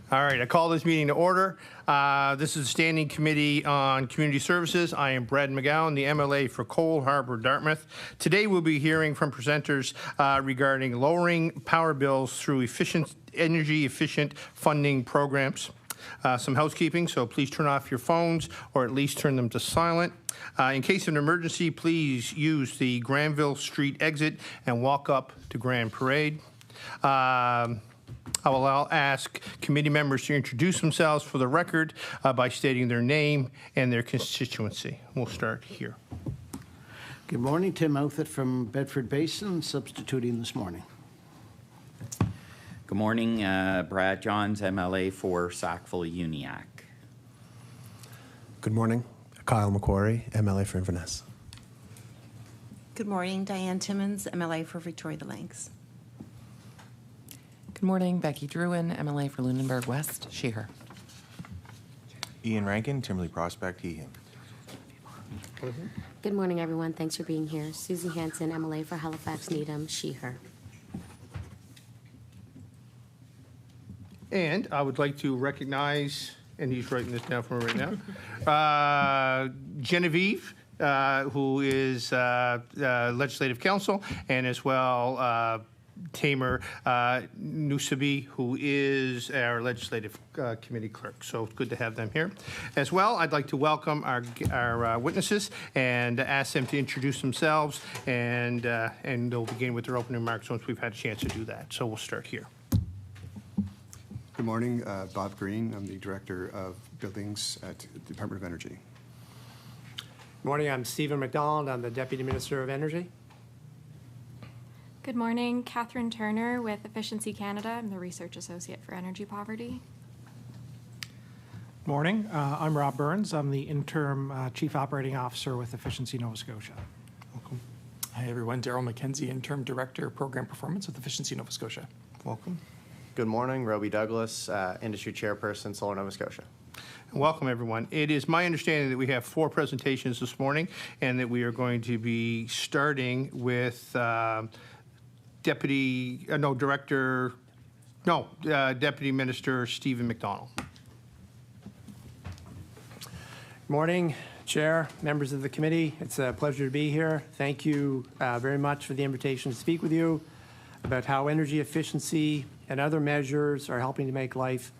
All right, I call this meeting to order. This is the Standing Committee on Community Services. I am Brad McGowan, the MLA for Cole Harbour, Dartmouth. Today we'll be hearing from presenters regarding lowering power bills through energy-efficient funding programs. Some housekeeping, so please turn off your phones or at least turn them to silent. In case of an emergency, please use the Granville Street exit and walk up to Grand Parade. I will ask committee members to introduce themselves for the record by stating their name and their constituency. We'll start here. Good morning, Tim Outfit from Bedford Basin, substituting this morning. Good morning, Brad Johns, MLA for Sackville-Uniacke. Good morning, Kyle McQuarrie, MLA for Inverness. Good morning, Diane Timmons, MLA for Victoria the Lakes. Good morning, Becky Druin, MLA for Lunenburg West, She/Her. Ian Rankin, Timberley Prospect, he, him. Good morning, everyone. Thanks for being here. Susie Hanson, MLA for Halifax Needham, She/Her. And I would like to recognize, and he's writing this down for me right now, Genevieve, who is Legislative Counsel, and as well Tamer Nusabi, who is our Legislative Committee Clerk. So it's good to have them here. As well, I'd like to welcome our witnesses and ask them to introduce themselves, and they'll begin with their opening remarks once we've had a chance to do that. So we'll start here. Good morning, Bob Green. I'm the Director of Buildings at the Department of Energy. Good morning, I'm Stephen MacDonald. I'm the Deputy Minister of Energy. Good morning, Katharine Turner with Efficiency Canada. I'm the Research Associate for Energy Poverty. Good morning, I'm Rob Burns. I'm the Interim Chief Operating Officer with Efficiency Nova Scotia. Welcome. Hi everyone, Darryl MacKenzie, Interim Director Program Performance with Efficiency Nova Scotia. Welcome. Good morning, Roby Douglas, Industry Chairperson, Solar Nova Scotia. Welcome, everyone. It is my understanding that we have 4 presentations this morning, and that we are going to be starting with Deputy Minister Stephen MacDonald. Good morning, Chair, members of the committee. It's a pleasure to be here. Thank you very much for the invitation to speak with you about how energy efficiency and other measures are helping to make life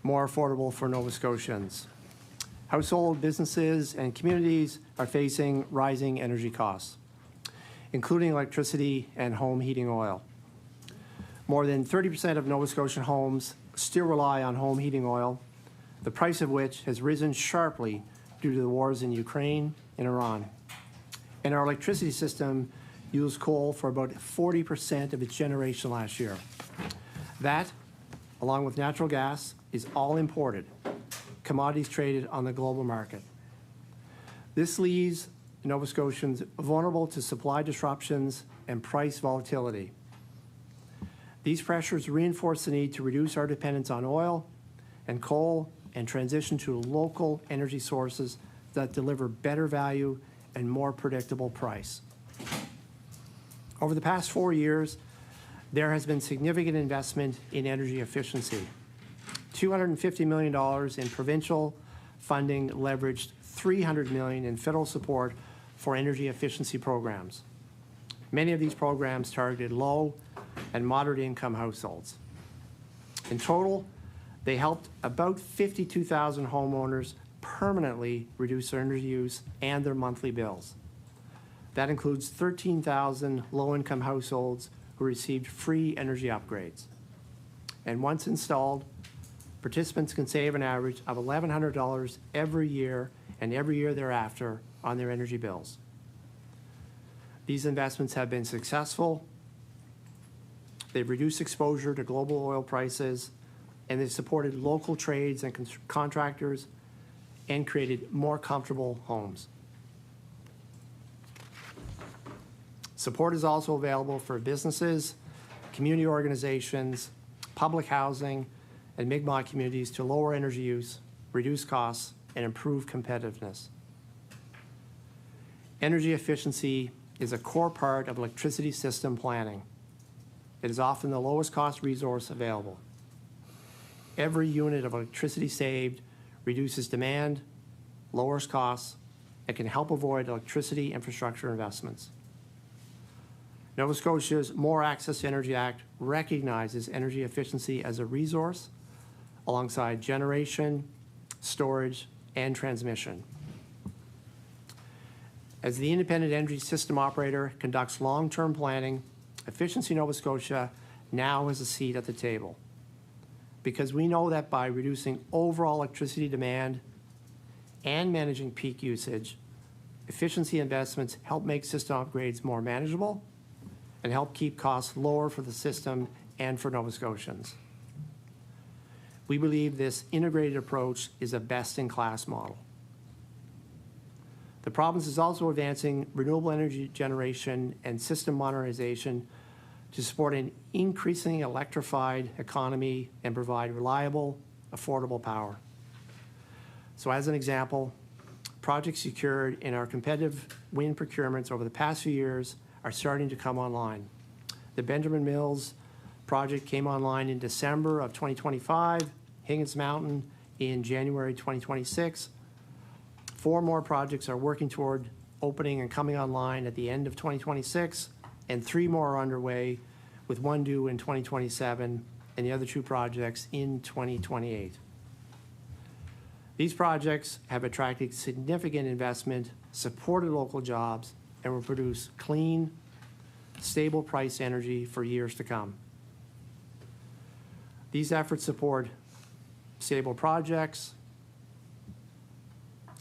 more affordable for Nova Scotians. Household, businesses, and communities are facing rising energy costs, including electricity and home heating oil. More than 30% of Nova Scotian homes still rely on home heating oil, the price of which has risen sharply due to the wars in Ukraine and Iran. And our electricity system used coal for about 40% of its generation last year. That, along with natural gas, is all imported, commodities traded on the global market. This leaves Nova Scotians vulnerable to supply disruptions and price volatility. These pressures reinforce the need to reduce our dependence on oil and coal and transition to local energy sources that deliver better value and more predictable price. Over the past 4 years, there has been significant investment in energy efficiency. $250 million in provincial funding leveraged $300 million in federal support for energy efficiency programs. Many of these programs targeted low and moderate income households. In total, they helped about 52,000 homeowners permanently reduce their energy use and their monthly bills. That includes 13,000 low-income households who received free energy upgrades. And once installed, participants can save an average of $1,100 every year and every year thereafter on their energy bills. These investments have been successful. They've reduced exposure to global oil prices, and they've supported local trades and contractors and created more comfortable homes. Support is also available for businesses, community organizations, public housing, and Mi'kmaq communities to lower energy use, reduce costs, and improve competitiveness. Energy efficiency is a core part of electricity system planning. It is often the lowest cost resource available. every unit of electricity saved reduces demand, lowers costs, and can help avoid electricity infrastructure investments. Nova Scotia's More Access to Energy Act recognizes energy efficiency as a resource alongside generation, storage, and transmission. As the independent energy system operator conducts long-term planning, Efficiency Nova Scotia now has a seat at the table, because we know that by reducing overall electricity demand and managing peak usage, efficiency investments help make system upgrades more manageable and help keep costs lower for the system and for Nova Scotians. We believe this integrated approach is a best-in-class model. The province is also advancing renewable energy generation and system modernization to support an increasingly electrified economy and provide reliable, affordable power. So as an example, projects secured in our competitive wind procurements over the past few years are starting to come online. The Benjamin Mills project came online in December of 2025, Higgins Mountain in January 2026. 4 more projects are working toward opening and coming online at the end of 2026, and 3 more are underway, with 1 due in 2027 and the other 2 projects in 2028. These projects have attracted significant investment, supported local jobs, and will produce clean, stable price energy for years to come. These efforts support stable projects,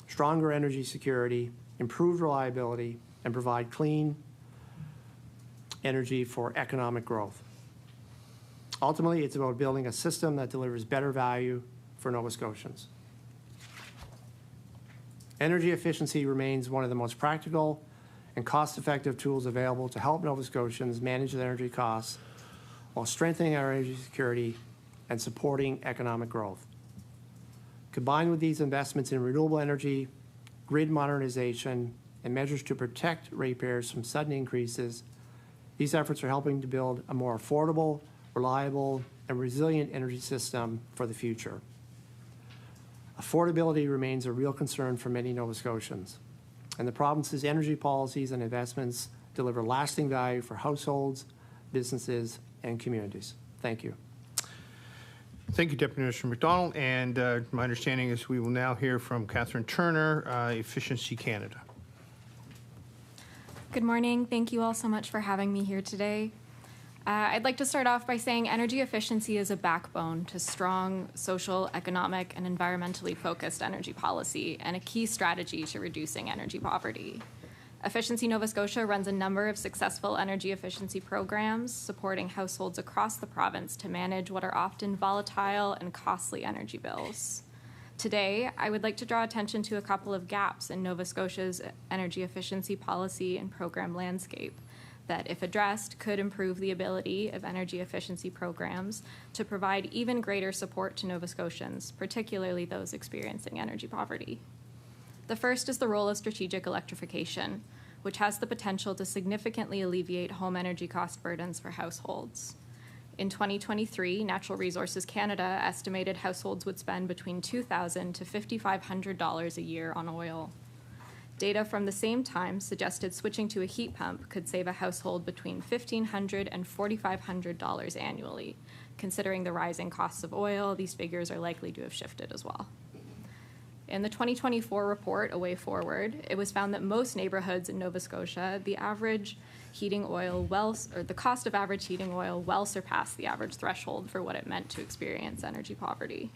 stronger energy security, improved reliability, and provide clean energy for economic growth. Ultimately, it's about building a system that delivers better value for Nova Scotians. Energy efficiency remains one of the most practical and cost-effective tools available to help Nova Scotians manage their energy costs while strengthening our energy security and supporting economic growth. Combined with these investments in renewable energy, grid modernization, and measures to protect ratepayers from sudden increases, these efforts are helping to build a more affordable, reliable, and resilient energy system for the future. Affordability remains a real concern for many Nova Scotians, and the province's energy policies and investments deliver lasting value for households, businesses, and communities. Thank you. Thank you, Deputy Minister MacDonald. And my understanding is we will now hear from Katharine Turner, Efficiency Canada. Good morning. Thank you all so much for having me here today. I'd like to start off by saying energy efficiency is a backbone to strong social, economic, and environmentally focused energy policy and a key strategy to reducing energy poverty. Efficiency Nova Scotia runs a number of successful energy efficiency programs supporting households across the province to manage what are often volatile and costly energy bills. Today, I would like to draw attention to a couple of gaps in Nova Scotia's energy efficiency policy and program landscape that, if addressed, could improve the ability of energy efficiency programs to provide even greater support to Nova Scotians, particularly those experiencing energy poverty. The first is the role of strategic electrification, which has the potential to significantly alleviate home energy cost burdens for households. In 2023, Natural Resources Canada estimated households would spend between $2,000 to $5,500 a year on oil. Data from the same time suggested switching to a heat pump could save a household between $1,500 and $4,500 annually. Considering the rising costs of oil, these figures are likely to have shifted as well. In the 2024 report, A Way Forward, it was found that most neighborhoods in Nova Scotia, the cost of average heating oil well surpassed the average threshold for what it meant to experience energy poverty.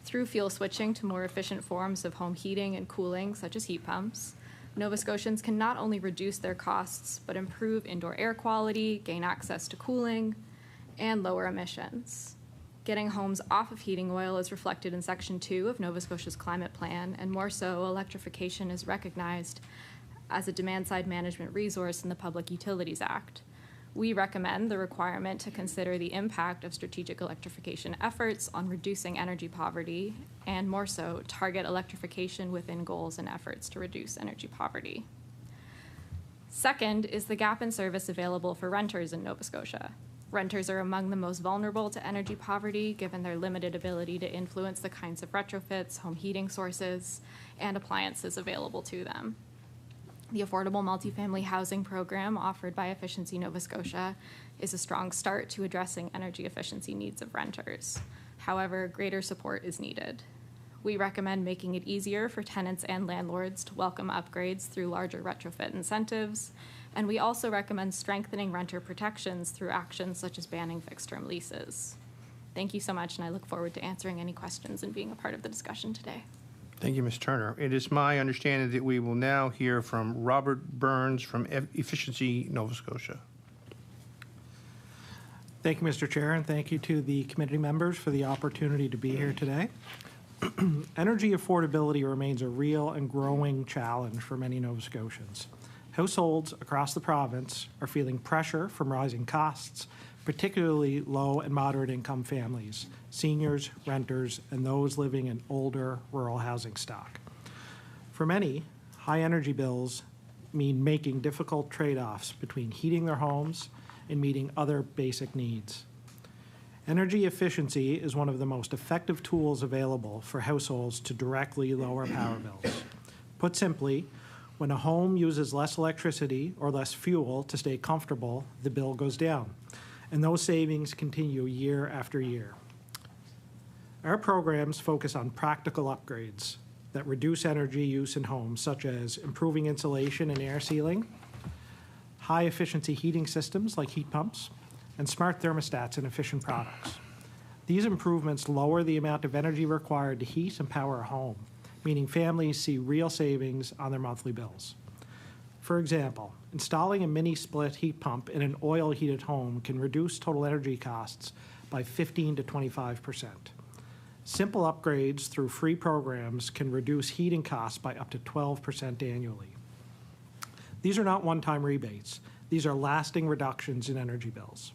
Through fuel switching to more efficient forms of home heating and cooling, such as heat pumps, Nova Scotians can not only reduce their costs, but improve indoor air quality, gain access to cooling, and lower emissions. Getting homes off of heating oil is reflected in Section 2 of Nova Scotia's climate plan, and more so, electrification is recognized as a demand-side management resource in the Public Utilities Act. We recommend the requirement to consider the impact of strategic electrification efforts on reducing energy poverty, and more so, target electrification within goals and efforts to reduce energy poverty. Second is the gap in service available for renters in Nova Scotia. Renters are among the most vulnerable to energy poverty, given their limited ability to influence the kinds of retrofits, home heating sources, and appliances available to them. The affordable multifamily housing program offered by Efficiency Nova Scotia is a strong start to addressing energy efficiency needs of renters. However, greater support is needed. We recommend making it easier for tenants and landlords to welcome upgrades through larger retrofit incentives, and we also recommend strengthening renter protections through actions such as banning fixed-term leases. Thank you so much, and I look forward to answering any questions and being a part of the discussion today. Thank you, Ms. Turner. It is my understanding that we will now hear from Robert Burns from Efficiency Nova Scotia. Thank you, Mr. Chair, and thank you to the committee members for the opportunity to be here today. Energy affordability remains a real and growing challenge for many Nova Scotians. Households across the province are feeling pressure from rising costs, particularly low and moderate income families, seniors, renters, and those living in older rural housing stock. For many, high energy bills mean making difficult trade-offs between heating their homes and meeting other basic needs. Energy efficiency is one of the most effective tools available for households to directly lower power bills. Put simply, when a home uses less electricity or less fuel to stay comfortable, the bill goes down, and those savings continue year after year. Our programs focus on practical upgrades that reduce energy use in homes, such as improving insulation and air sealing, high-efficiency heating systems like heat pumps, and smart thermostats and efficient products. These improvements lower the amount of energy required to heat and power a home, meaning families see real savings on their monthly bills. For example, installing a mini-split heat pump in an oil-heated home can reduce total energy costs by 15 to 25%. Simple upgrades through free programs can reduce heating costs by up to 12% annually. These are not one-time rebates. These are lasting reductions in energy bills.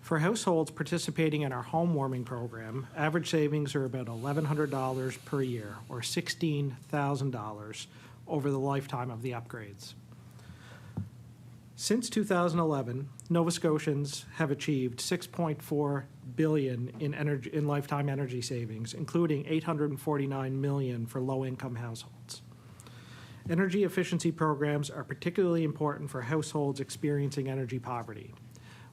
For households participating in our home warming program, average savings are about $1,100 per year, or $16,000 over the lifetime of the upgrades. Since 2011, Nova Scotians have achieved $6.4 billion in lifetime energy savings, including $849 million for low-income households. Energy efficiency programs are particularly important for households experiencing energy poverty.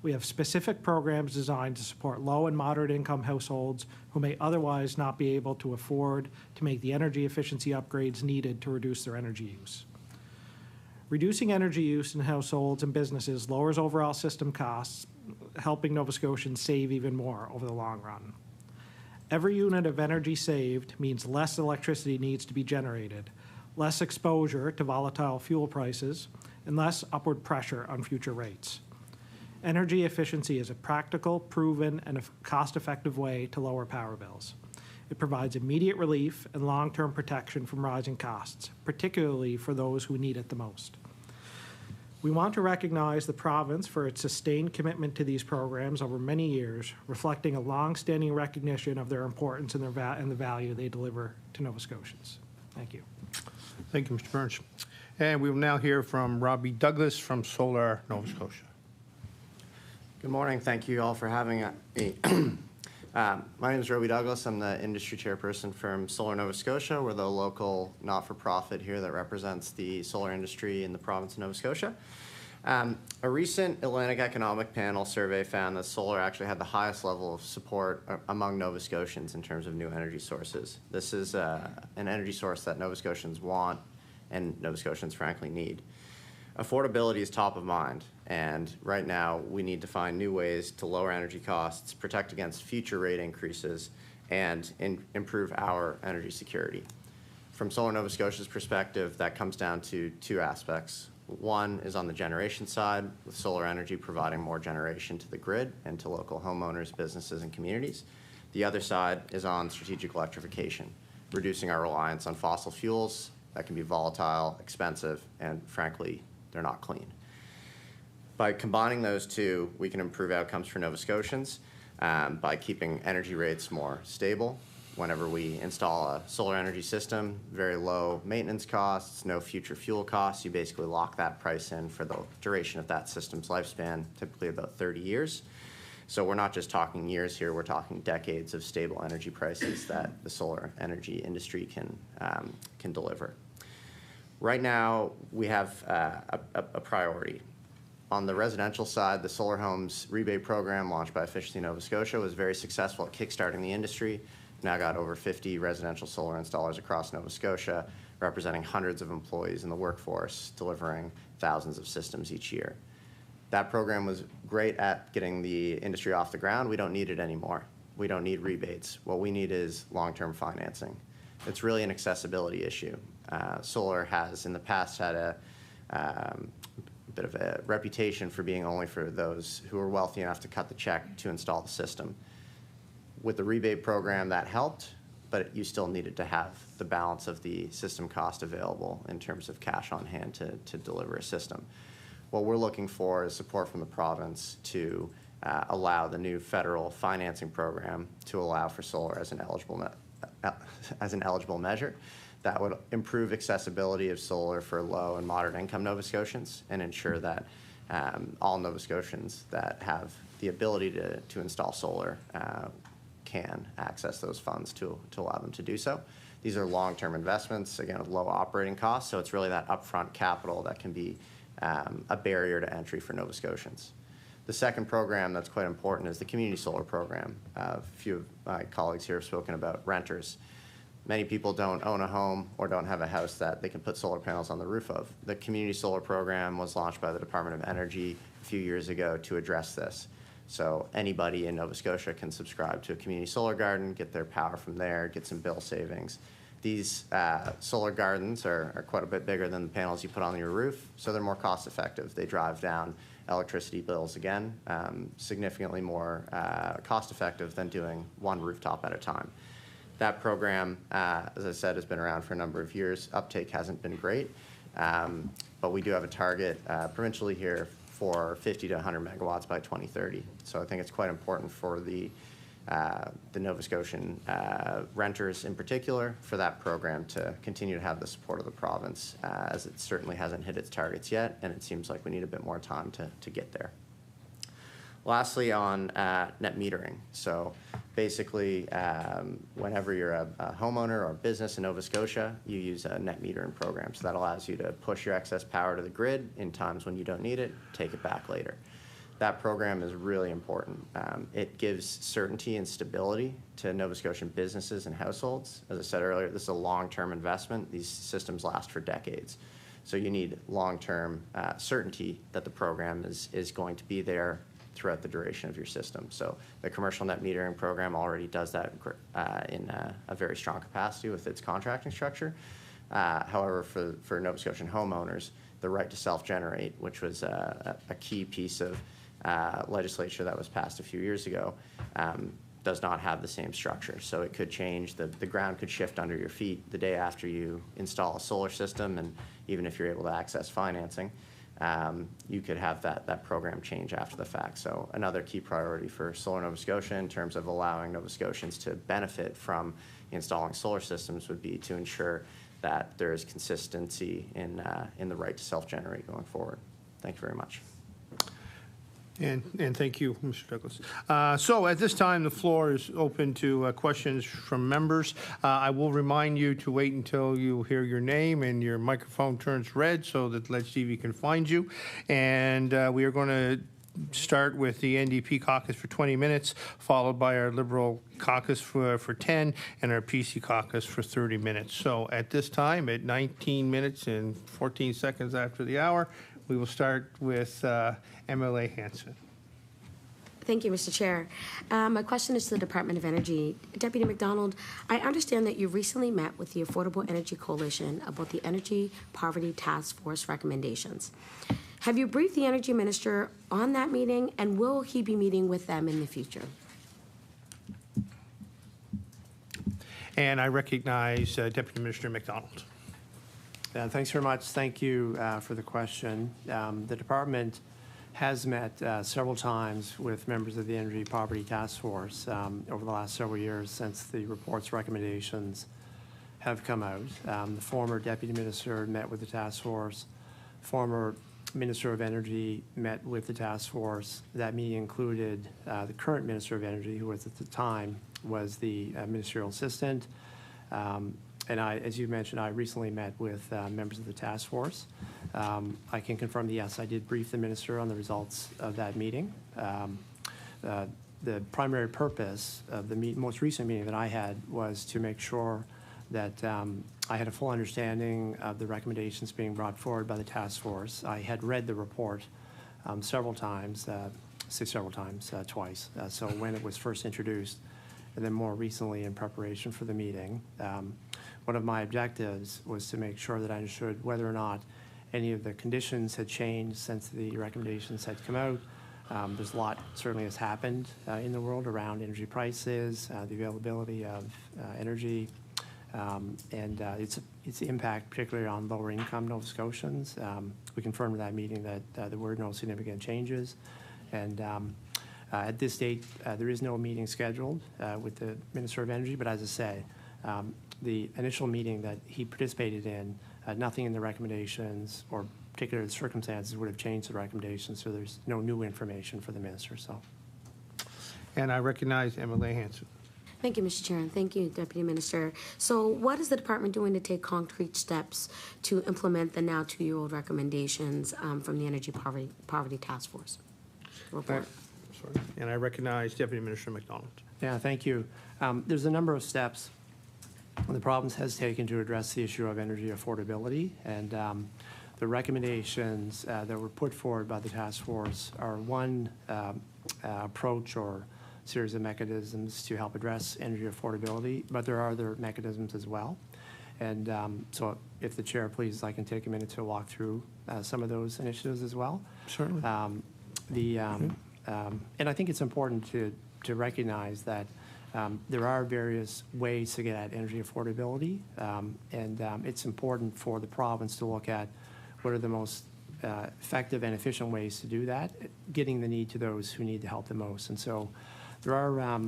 We have specific programs designed to support low and moderate income households who may otherwise not be able to afford to make the energy efficiency upgrades needed to reduce their energy use. Reducing energy use in households and businesses lowers overall system costs, helping Nova Scotians save even more over the long run. Every unit of energy saved means less electricity needs to be generated, less exposure to volatile fuel prices, and less upward pressure on future rates. Energy efficiency is a practical, proven, and cost-effective way to lower power bills. It provides immediate relief and long-term protection from rising costs, particularly for those who need it the most. We want to recognize the province for its sustained commitment to these programs over many years, reflecting a long-standing recognition of their importance and the value they deliver to Nova Scotians. Thank you. Thank you, Mr. Burns. And we will now hear from Roby Douglas from Solar Nova Scotia. Good morning. Thank you all for having me. My name is Roby Douglas. I'm the industry chairperson from Solar Nova Scotia. We're the local not-for-profit here that represents the solar industry in the province of Nova Scotia. A recent Atlantic Economic Panel survey found that solar actually had the highest level of support among Nova Scotians in terms of new energy sources. This is an energy source that Nova Scotians want and Nova Scotians frankly need. Affordability is top of mind, and right now we need to find new ways to lower energy costs, protect against future rate increases, and improve our energy security. From Solar Nova Scotia's perspective, that comes down to two aspects. One is on the generation side, with solar energy providing more generation to the grid and to local homeowners, businesses, and communities. The other side is on strategic electrification, reducing our reliance on fossil fuels that can be volatile, expensive, and frankly, they're not clean. By combining those two, we can improve outcomes for Nova Scotians by keeping energy rates more stable, whenever we install a solar energy system, very low maintenance costs, no future fuel costs. You basically lock that price in for the duration of that system's lifespan, typically about 30 years. So we're not just talking years here, we're talking decades of stable energy prices that the solar energy industry can deliver. Right now, we have a priority. On the residential side, the Solar Homes Rebate Program launched by Efficiency Nova Scotia was very successful at kickstarting the industry. We've now got over 50 residential solar installers across Nova Scotia, representing hundreds of employees in the workforce, delivering thousands of systems each year. That program was great at getting the industry off the ground. We don't need it anymore. We don't need rebates. What we need is long-term financing. It's really an accessibility issue. Solar has in the past had a bit of a reputation for being only for those who are wealthy enough to cut the check to install the system. With the rebate program, that helped, but you still needed to have the balance of the system cost available in terms of cash on hand to deliver a system. What we're looking for is support from the province to allow the new federal financing program to allow for solar as an eligible measure. That would improve accessibility of solar for low and moderate income Nova Scotians and ensure that all Nova Scotians that have the ability to install solar can access those funds to allow them to do so. These are long-term investments, again, with low operating costs, so it's really that upfront capital that can be a barrier to entry for Nova Scotians. The second program that's quite important is the community solar program. A few of my colleagues here have spoken about renters. Many people don't own a home or don't have a house that they can put solar panels on the roof of. The community solar program was launched by the Department of Energy a few years ago to address this. So anybody in Nova Scotia can subscribe to a community solar garden, get their power from there, get some bill savings. These solar gardens are quite a bit bigger than the panels you put on your roof, so they're more cost effective. They drive down electricity bills again, significantly more cost effective than doing one rooftop at a time. That program, as I said, has been around for a number of years. Uptake hasn't been great, but we do have a target provincially here for 50 to 100 megawatts by 2030. So I think it's quite important for the Nova Scotian renters in particular for that program to continue to have the support of the province, as it certainly hasn't hit its targets yet, and it seems like we need a bit more time to get there. Lastly, on net metering. So basically, whenever you're a homeowner or business in Nova Scotia, you use a net metering program. So that allows you to push your excess power to the grid in times when you don't need it, take it back later. That program is really important. It gives certainty and stability to Nova Scotian businesses and households. As I said earlier, this is a long-term investment. These systems last for decades. So you need long-term certainty that the program is going to be there throughout the duration of your system. So the commercial net metering program already does that in a very strong capacity with its contracting structure. However, for Nova Scotian homeowners, the right to self-generate, which was a key piece of legislature that was passed a few years ago, does not have the same structure. So it could change, the ground could shift under your feet the day after you install a solar system, and even if you're able to access financing, you could have that program change after the fact. So another key priority for Solar Nova Scotia in terms of allowing Nova Scotians to benefit from installing solar systems would be to ensure that there is consistency in the right to self-generate going forward. Thank you very much. And thank you, Mr. Douglas. So at this time, the floor is open to questions from members. I will remind you to wait until you hear your name and your microphone turns red so that Let's TV can find you. And we are going to start with the NDP caucus for 20 minutes, followed by our Liberal caucus for 10, and our PC caucus for 30 minutes. So at this time, at 19 minutes and 14 seconds after the hour, we will start with MLA Hanson. Thank you, Mr. Chair. My question is to the Department of Energy. Deputy MacDonald, I understand that you recently met with the Affordable Energy Coalition about the Energy Poverty Task Force recommendations. Have you briefed the Energy Minister on that meeting, and will he be meeting with them in the future? And I recognize Deputy Minister MacDonald. Thanks very much. Thank you for the question. The department has met several times with members of the Energy Poverty Task Force over the last several years since the report's recommendations have come out. The former Deputy Minister met with the task force. Former Minister of Energy met with the task force. That meeting included the current Minister of Energy, who was at the time was the ministerial assistant. And as you mentioned, I recently met with members of the task force. I can confirm that, yes, I did brief the minister on the results of that meeting. The primary purpose of the most recent meeting that I had was to make sure that I had a full understanding of the recommendations being brought forward by the task force. I had read the report several times, twice. So when it was first introduced, and then more recently in preparation for the meeting. One of my objectives was to make sure that I understood whether or not any of the conditions had changed since the recommendations had come out. There's a lot certainly has happened in the world around energy prices, the availability of energy, and its impact particularly on lower income Nova Scotians. We confirmed in that meeting that there were no significant changes. And at this date, there is no meeting scheduled with the Minister of Energy, but as I say, the initial meeting that he participated in, nothing in the recommendations or particular circumstances would have changed the recommendations, so there's no new information for the minister. So, And I recognize MLA Hanson. Thank you, Mr. Chair, and thank you, Deputy Minister. So what is the department doing to take concrete steps to implement the now 2-year-old recommendations from the Energy Poverty Task Force report? Sorry. And I recognize Deputy Minister MacDonald. yeah, thank you. There's a number of steps the province has taken to address the issue of energy affordability, and the recommendations that were put forward by the task force are one approach or series of mechanisms to help address energy affordability, but there are other mechanisms as well. And so if the chair please, I can take a minute to walk through some of those initiatives as well. Certainly. And I think it's important to recognize that there are various ways to get at energy affordability, and it's important for the province to look at what are the most effective and efficient ways to do that, getting the need to those who need the help the most. And so there are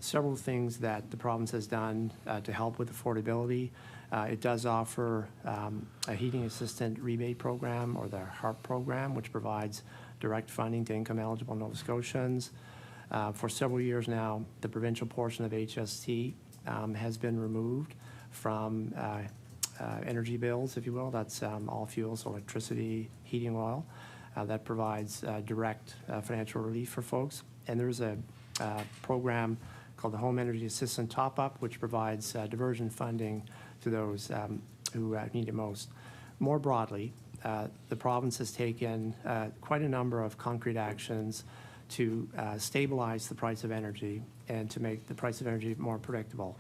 several things that the province has done to help with affordability. It does offer a heating assistant rebate program, or the HARP program, which provides direct funding to income-eligible Nova Scotians. For several years now, the provincial portion of HST has been removed from energy bills, if you will. That's all fuels, electricity, heating oil. That provides direct financial relief for folks. And there's a program called the Home Energy Assistant Top-Up, which provides diversion funding to those who need it most. More broadly, the province has taken quite a number of concrete actions to stabilize the price of energy and to make the price of energy more predictable.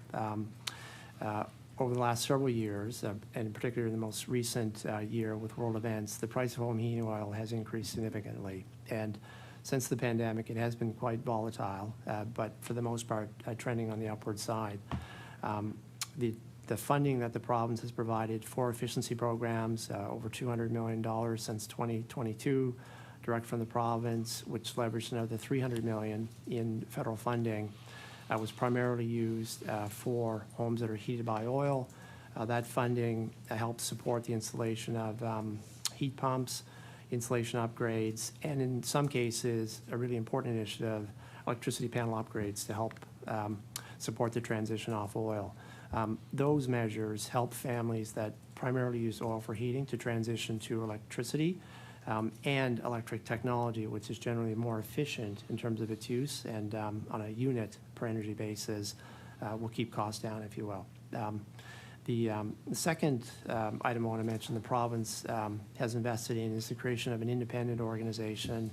Over the last several years, and particularly in the most recent year with world events, the price of home heating oil has increased significantly. And since the pandemic, it has been quite volatile, but for the most part, trending on the upward side. The funding that the province has provided for efficiency programs, over $200 million since 2022, direct from the province, which leveraged another $300 million in federal funding, was primarily used for homes that are heated by oil. That funding helps support the installation of heat pumps, insulation upgrades, and in some cases, a really important initiative, electricity panel upgrades to help support the transition off oil. Those measures help families that primarily use oil for heating to transition to electricity and electric technology, which is generally more efficient in terms of its use and on a unit per energy basis will keep costs down, if you will. The second item I want to mention the province has invested in is the creation of an independent organization,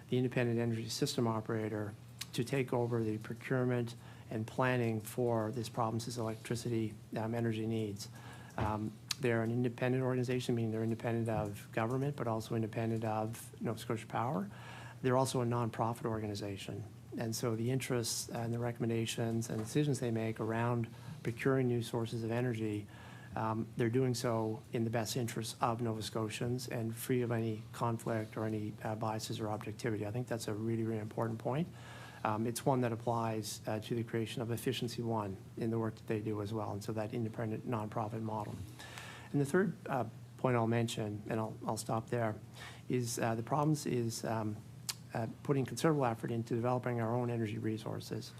the Independent Energy System Operator, to take over the procurement and planning for this province's electricity energy needs. They're an independent organization, meaning they're independent of government, but also independent of Nova Scotia Power. They're also a nonprofit organization. And so the interests and the recommendations and decisions they make around procuring new sources of energy they're doing so in the best interest of Nova Scotians and free of any conflict or any biases or objectivity. I think that's a really, really important point. It's one that applies to the creation of Efficiency One in the work that they do as well, and so that independent nonprofit model. And the third point I'll mention, and I'll stop there, is the problems is putting considerable effort into developing our own energy resources.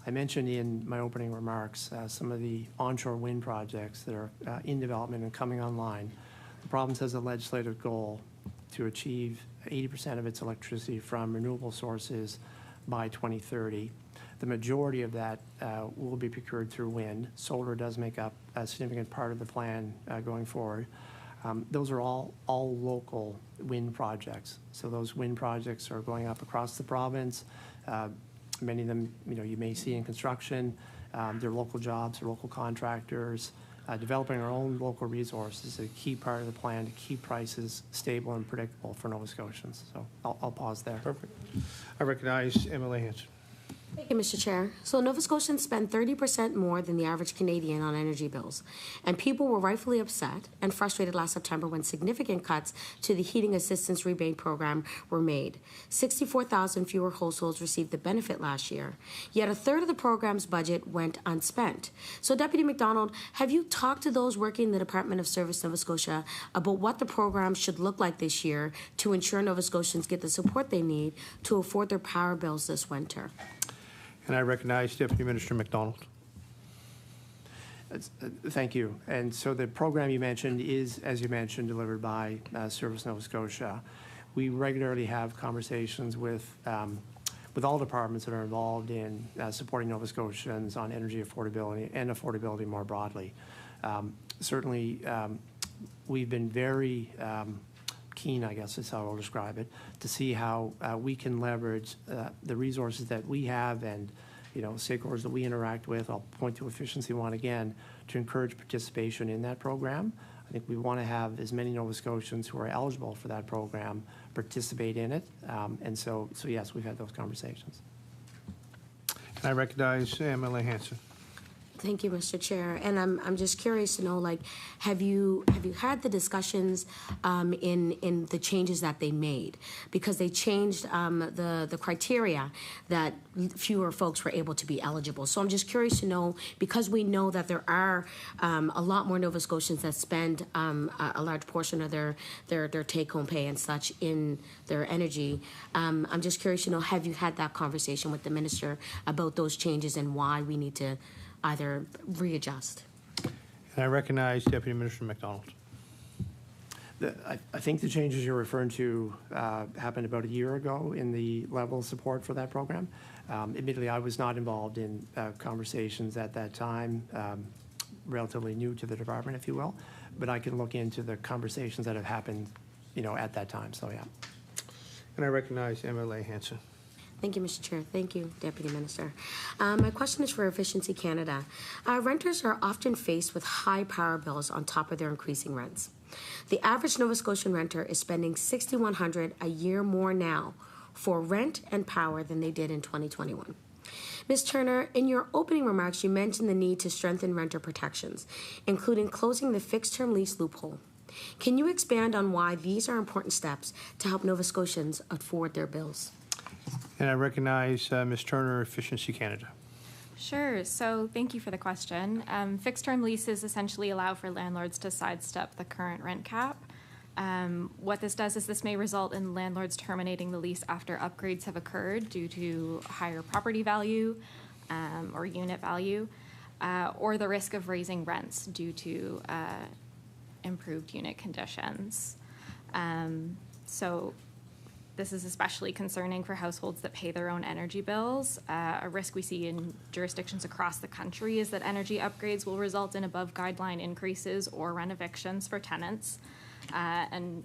I mentioned in my opening remarks some of the onshore wind projects that are in development and coming online. The province has a legislative goal to achieve 80% of its electricity from renewable sources by 2030. The majority of that will be procured through wind. Solar does make up a significant part of the plan going forward. Those are all local wind projects. So those wind projects are going up across the province. Many of them, you may see in construction. They're local jobs, they're local contractors. Developing our own local resources is a key part of the plan to keep prices stable and predictable for Nova Scotians. So I'll pause there. Perfect. I recognize MLA Hanson. Thank you, Mr. Chair. So Nova Scotians spend 30% more than the average Canadian on energy bills. And people were rightfully upset and frustrated last September when significant cuts to the heating assistance rebate program were made. 64,000 fewer households received the benefit last year. Yet a third of the program's budget went unspent. So Deputy MacDonald, have you talked to those working in the Department of Service Nova Scotia about what the program should look like this year to ensure Nova Scotians get the support they need to afford their power bills this winter? And I recognize Deputy Minister MacDonald. Thank you. And so the program you mentioned is, as you mentioned, delivered by Service Nova Scotia. We regularly have conversations with all departments that are involved in supporting Nova Scotians on energy affordability and affordability more broadly. Certainly, we've been very keen, I guess is how I'll describe it, to see how we can leverage the resources that we have and stakeholders that we interact with. I'll point to Efficiency One again to encourage participation in that program. I think we want to have as many Nova Scotians who are eligible for that program participate in it. And so yes, we've had those conversations. And I recognize MLA Hanson. Thank you, Mr. Chair. And I'm just curious to know, like, have you had the discussions in the changes that they made? Because they changed the criteria that fewer folks were able to be eligible. So I'm just curious to know, because we know that there are a lot more Nova Scotians that spend a large portion of their take-home pay and such in their energy. I'm just curious to know, have you had that conversation with the minister about those changes and why we need to either readjust? And I recognize Deputy Minister MacDonald. I think the changes you're referring to happened about a year ago in the level of support for that program. Admittedly, I was not involved in conversations at that time, relatively new to the department, if you will, but I can look into the conversations that have happened, at that time, so yeah. And I recognize MLA Hanson. Thank you, Mr. Chair. Thank you, Deputy Minister. My question is for Efficiency Canada. Renters are often faced with high power bills on top of their increasing rents. The average Nova Scotian renter is spending $6,100 a year more now for rent and power than they did in 2021. Ms. Turner, in your opening remarks, you mentioned the need to strengthen renter protections, including closing the fixed-term lease loophole. Can you expand on why these are important steps to help Nova Scotians afford their bills? And I recognize Ms. Turner, Efficiency Canada. Sure. So thank you for the question. Fixed-term leases essentially allow for landlords to sidestep the current rent cap. What this does is this may result in landlords terminating the lease after upgrades have occurred due to higher property value or unit value, or the risk of raising rents due to improved unit conditions. So this is especially concerning for households that pay their own energy bills. A risk we see in jurisdictions across the country is that energy upgrades will result in above guideline increases or rent evictions for tenants. And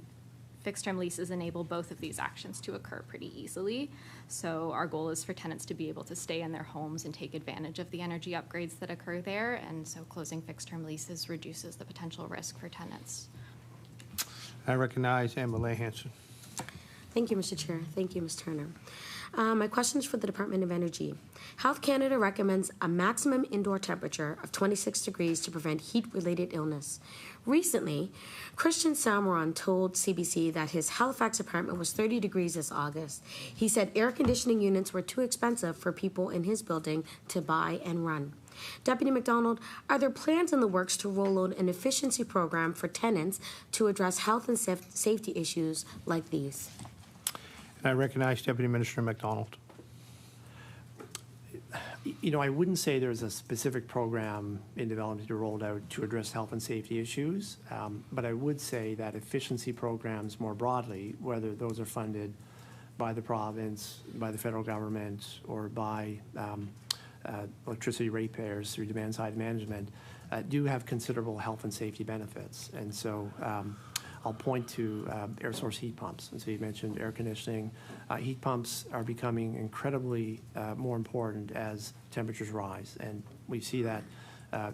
fixed-term leases enable both of these actions to occur pretty easily. So our goal is for tenants to be able to stay in their homes and take advantage of the energy upgrades that occur there. And so closing fixed-term leases reduces the potential risk for tenants. I recognize MLA Hanson. Thank you, Mr. Chair. Thank you, Ms. Turner. My question is for the Department of Energy. Health Canada recommends a maximum indoor temperature of 26 degrees to prevent heat-related illness. Recently, Christian Samaron told CBC that his Halifax apartment was 30 degrees this August. He said air conditioning units were too expensive for people in his building to buy and run. Deputy MacDonald, are there plans in the works to roll out an efficiency program for tenants to address health and safety issues like these? And I recognize Deputy Minister MacDonald. You know, I wouldn't say there's a specific program in development to roll out to address health and safety issues, but I would say that efficiency programs more broadly, whether those are funded by the province, by the federal government, or by electricity ratepayers through demand-side management, do have considerable health and safety benefits. And so I'll point to air source heat pumps. And so you mentioned air conditioning. Heat pumps are becoming incredibly more important as temperatures rise. And we see that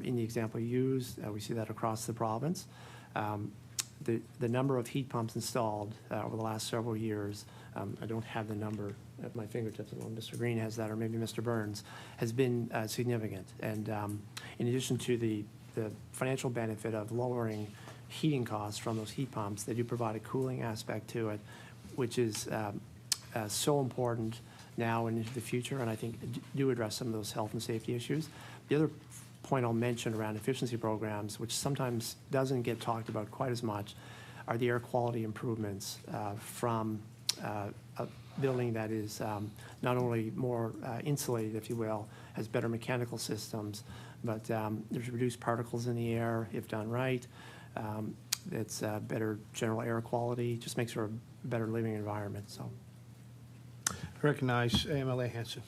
in the example you used. We see that across the province. The number of heat pumps installed over the last several years, I don't have the number at my fingertips, well, Mr. Green has that, or maybe Mr. Burns, has been significant. And in addition to the financial benefit of lowering heating costs from those heat pumps, they do provide a cooling aspect to it, which is so important now and into the future, and I think do address some of those health and safety issues. The other point I'll mention around efficiency programs, which sometimes doesn't get talked about quite as much, are the air quality improvements from a building that is not only more insulated, if you will, has better mechanical systems, but there's reduced particles in the air if done right. It's better general air quality, just makes for a better living environment. So, I recognize MLA Hanson.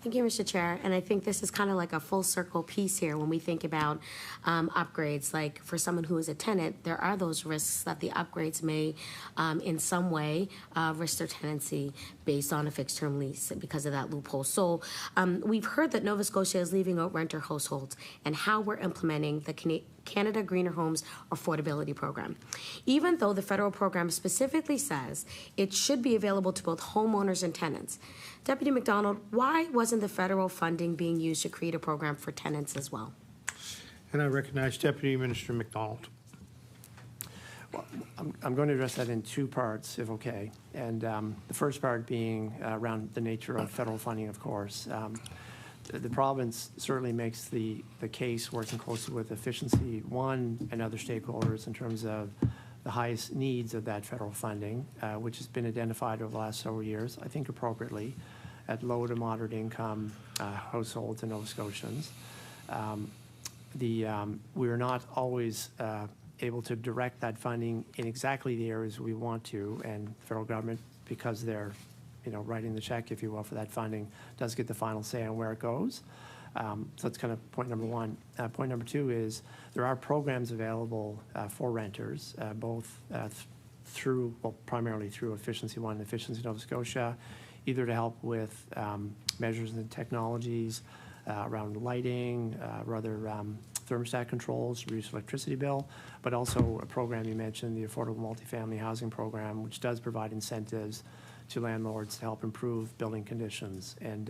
Thank you, Mr. Chair. And I think this is kind of like a full circle piece here when we think about upgrades. Like for someone who is a tenant, there are those risks that the upgrades may in some way risk their tenancy based on a fixed term lease because of that loophole. So we've heard that Nova Scotia is leaving out renter households and how we're implementing the Canada Greener Homes Affordability Program. Even though the federal program specifically says it should be available to both homeowners and tenants. Deputy MacDonald, why wasn't the federal funding being used to create a program for tenants as well? And I recognize Deputy Minister MacDonald. Well, I'm going to address that in two parts, if okay. And the first part being around the nature of federal funding, of course. The province certainly makes the case, working closely with Efficiency One and other stakeholders in terms of the highest needs of that federal funding, which has been identified over the last several years, I think appropriately, at low to moderate income households and Nova Scotians. We are not always able to direct that funding in exactly the areas we want to, and the federal government, because they're writing the check, if you will, for that funding, does get the final say on where it goes. So that's kind of point number one. Point number two is there are programs available for renters, both through, well, primarily through Efficiency One and Efficiency Nova Scotia, either to help with measures and technologies around lighting, or other thermostat controls to reduce electricity bill, but also a program you mentioned, the Affordable Multifamily Housing Program, which does provide incentives to landlords to help improve building conditions. And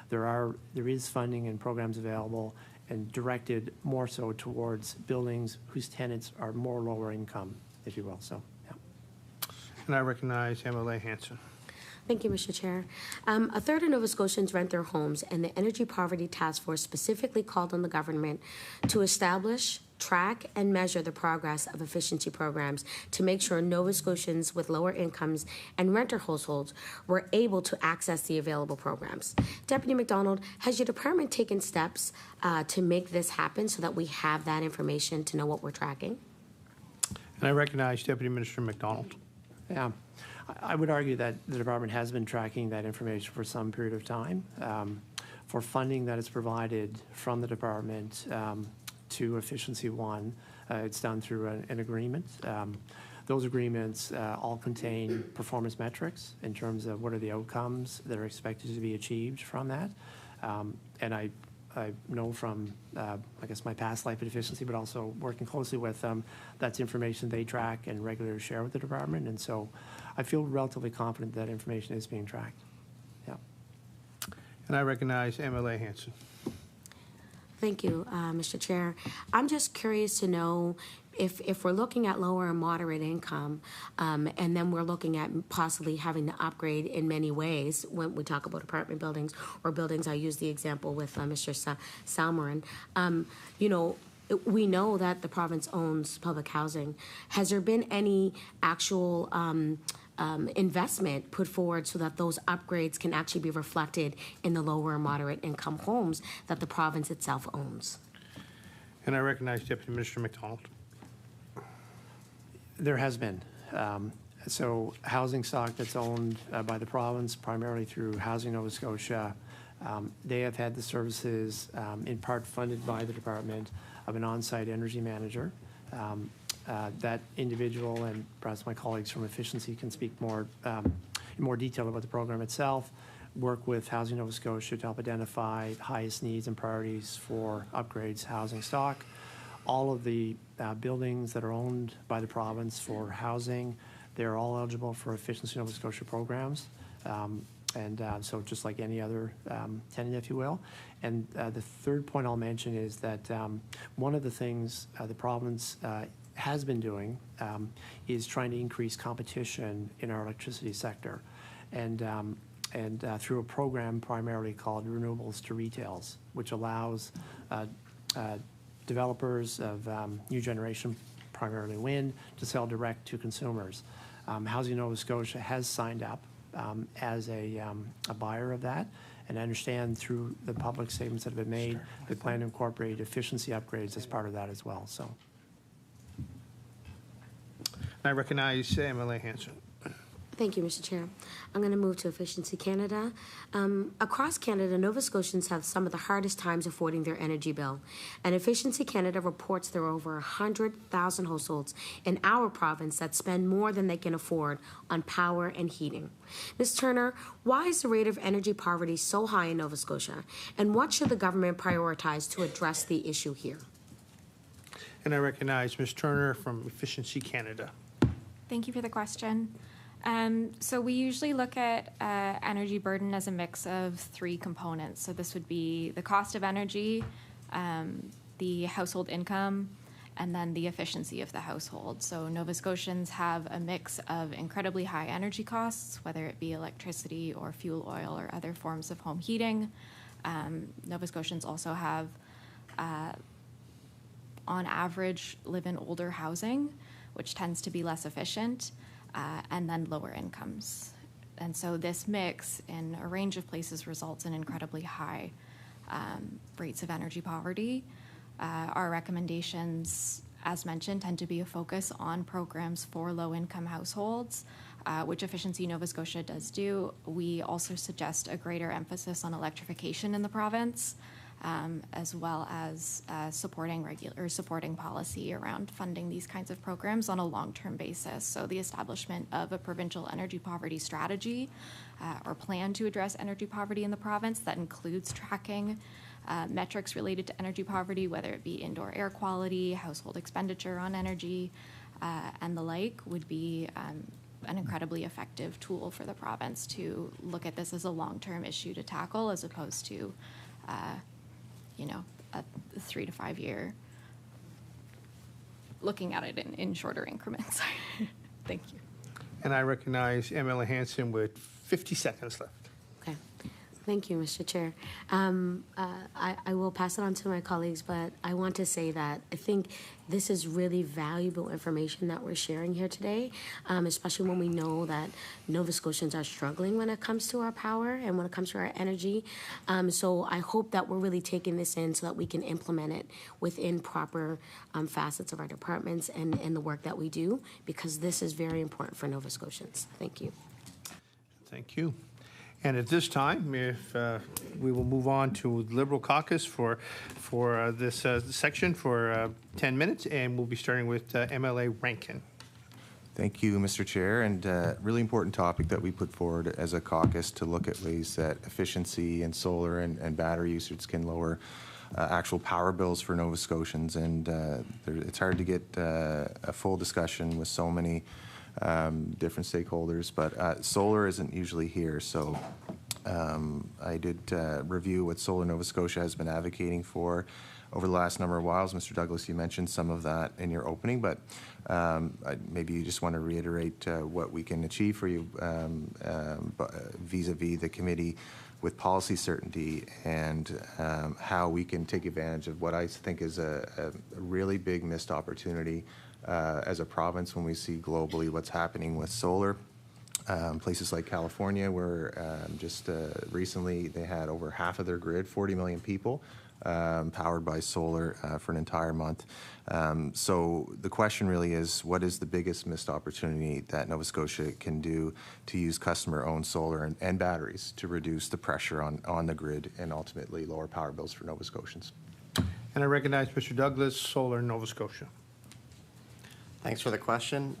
there is funding and programs available and directed more so towards buildings whose tenants are more lower income, if you will. So, yeah. And I recognize MLA Hanson. Thank you, Mr. Chair. A third of Nova Scotians rent their homes, and the Energy Poverty Task Force specifically called on the government to establish, track, and measure the progress of efficiency programs to make sure Nova Scotians with lower incomes and renter households were able to access the available programs. Deputy MacDonald, has your department taken steps to make this happen so that we have that information to know what we're tracking? And I recognize Deputy Minister MacDonald. Yeah. I would argue that the department has been tracking that information for some period of time. For funding that is provided from the department to Efficiency One, it's done through an agreement. Those agreements all contain performance metrics in terms of what are the outcomes that are expected to be achieved from that. And I I know from, I guess, my past life at Efficiency, but also working closely with them, that's information they track and regularly share with the department. And so I feel relatively confident that information is being tracked. Yeah. And I recognize MLA Hanson. Thank you, Mr. Chair. I'm just curious to know if we're looking at lower and moderate income, and then we're looking at possibly having to upgrade in many ways when we talk about apartment buildings or buildings. I use the example with Mr. Salmorin. You know, we know that the province owns public housing. Has there been any actual investment put forward so that those upgrades can actually be reflected in the lower and moderate income homes that the province itself owns? And I recognize Deputy Minister MacDonald. There has been. So housing stock that's owned by the province, primarily through Housing Nova Scotia, they have had the services in part funded by the department of an on-site energy manager. That individual, and perhaps my colleagues from Efficiency can speak more in more detail about the program itself, work with Housing Nova Scotia to help identify highest needs and priorities for upgrades housing stock. All of the buildings that are owned by the province for housing, they're all eligible for Efficiency Nova Scotia programs. So just like any other tenant, if you will. And the third point I'll mention is that one of the things the province has been doing is trying to increase competition in our electricity sector. And through a program primarily called Renewables to Retails, which allows developers of new generation, primarily wind, to sell direct to consumers. Housing Nova Scotia has signed up as a buyer of that, and I understand through the public statements that have been made, they plan to incorporate efficiency upgrades as part of that as well. So, I recognize MLA Hanson. Thank you, Mr. Chair. I'm going to move to Efficiency Canada. Across Canada, Nova Scotians have some of the hardest times affording their energy bill. And Efficiency Canada reports there are over 100,000 households in our province that spend more than they can afford on power and heating. Ms. Turner, why is the rate of energy poverty so high in Nova Scotia? And what should the government prioritize to address the issue here? And I recognize Ms. Turner from Efficiency Canada. Thank you for the question. So we usually look at energy burden as a mix of three components. So this would be the cost of energy, the household income, and then the efficiency of the household. So Nova Scotians have a mix of incredibly high energy costs, whether it be electricity or fuel oil or other forms of home heating. Nova Scotians also have, on average, live in older housing, which tends to be less efficient. And then lower incomes. And so this mix in a range of places results in incredibly high rates of energy poverty. Our recommendations, as mentioned, tend to be a focus on programs for low-income households, which Efficiency Nova Scotia does do. We also suggest a greater emphasis on electrification in the province, as well as supporting policy around funding these kinds of programs on a long-term basis. So the establishment of a provincial energy poverty strategy or plan to address energy poverty in the province that includes tracking metrics related to energy poverty, whether it be indoor air quality, household expenditure on energy, and the like, would be an incredibly effective tool for the province to look at this as a long-term issue to tackle, as opposed to a 3 to 5 year, looking at it in shorter increments. Thank you. And I recognize MLA Hanson with 50 seconds left. Okay. Thank you, Mr. Chair. I will pass it on to my colleagues, but I want to say that I think this is really valuable information that we're sharing here today, especially when we know that Nova Scotians are struggling when it comes to our power and when it comes to our energy. So I hope that we're really taking this in so that we can implement it within proper facets of our departments and the work that we do, because this is very important for Nova Scotians. Thank you. Thank you. And at this time, if we will move on to Liberal Caucus for this section for 10 minutes, and we'll be starting with MLA Rankin. Thank you, Mr. Chair, and really important topic that we put forward as a caucus to look at ways that efficiency and solar and battery usage can lower actual power bills for Nova Scotians, and it's hard to get a full discussion with so many different stakeholders, but solar isn't usually here, so I did review what Solar Nova Scotia has been advocating for over the last number of whiles. Mr. Douglas, you mentioned some of that in your opening, but maybe you just want to reiterate what we can achieve for you vis-a-vis the committee with policy certainty, and how we can take advantage of what I think is a really big missed opportunity as a province when we see globally what's happening with solar. Places like California, where just recently they had over half of their grid, 40 million people, powered by solar for an entire month. So the question really is, what is the biggest missed opportunity that Nova Scotia can do to use customer-owned solar and batteries to reduce the pressure on the grid and ultimately lower power bills for Nova Scotians? And I recognize Mr. Douglas, Solar Nova Scotia. Thanks for the question.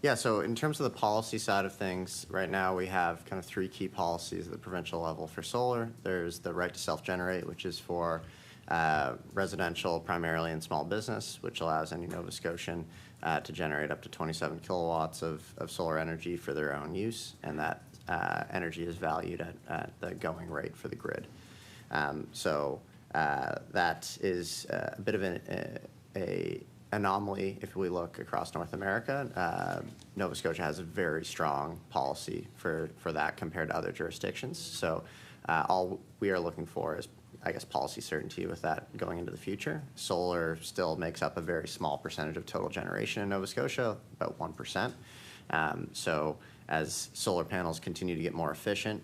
Yeah, so in terms of the policy side of things, right now we have kind of three key policies at the provincial level for solar. There's the right to self-generate, which is for residential primarily and small business, which allows any Nova Scotian to generate up to 27 kilowatts of solar energy for their own use, and that energy is valued at the going rate for the grid. So that is a bit of a anomaly if we look across North America. Nova Scotia has a very strong policy for that compared to other jurisdictions. So all we are looking for is, I guess, policy certainty with that going into the future. Solar still makes up a very small percentage of total generation in Nova Scotia, about 1%. So as solar panels continue to get more efficient,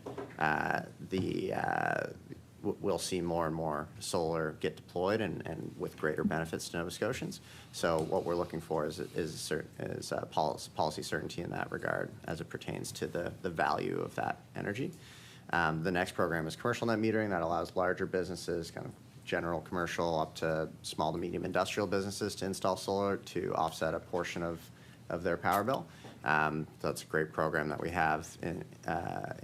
we'll see more and more solar get deployed and with greater benefits to Nova Scotians. So what we're looking for is policy certainty in that regard as it pertains to the value of that energy. The next program is commercial net metering that allows larger businesses, kind of general commercial up to small to medium industrial businesses, to install solar to offset a portion of their power bill. That's a great program that we have in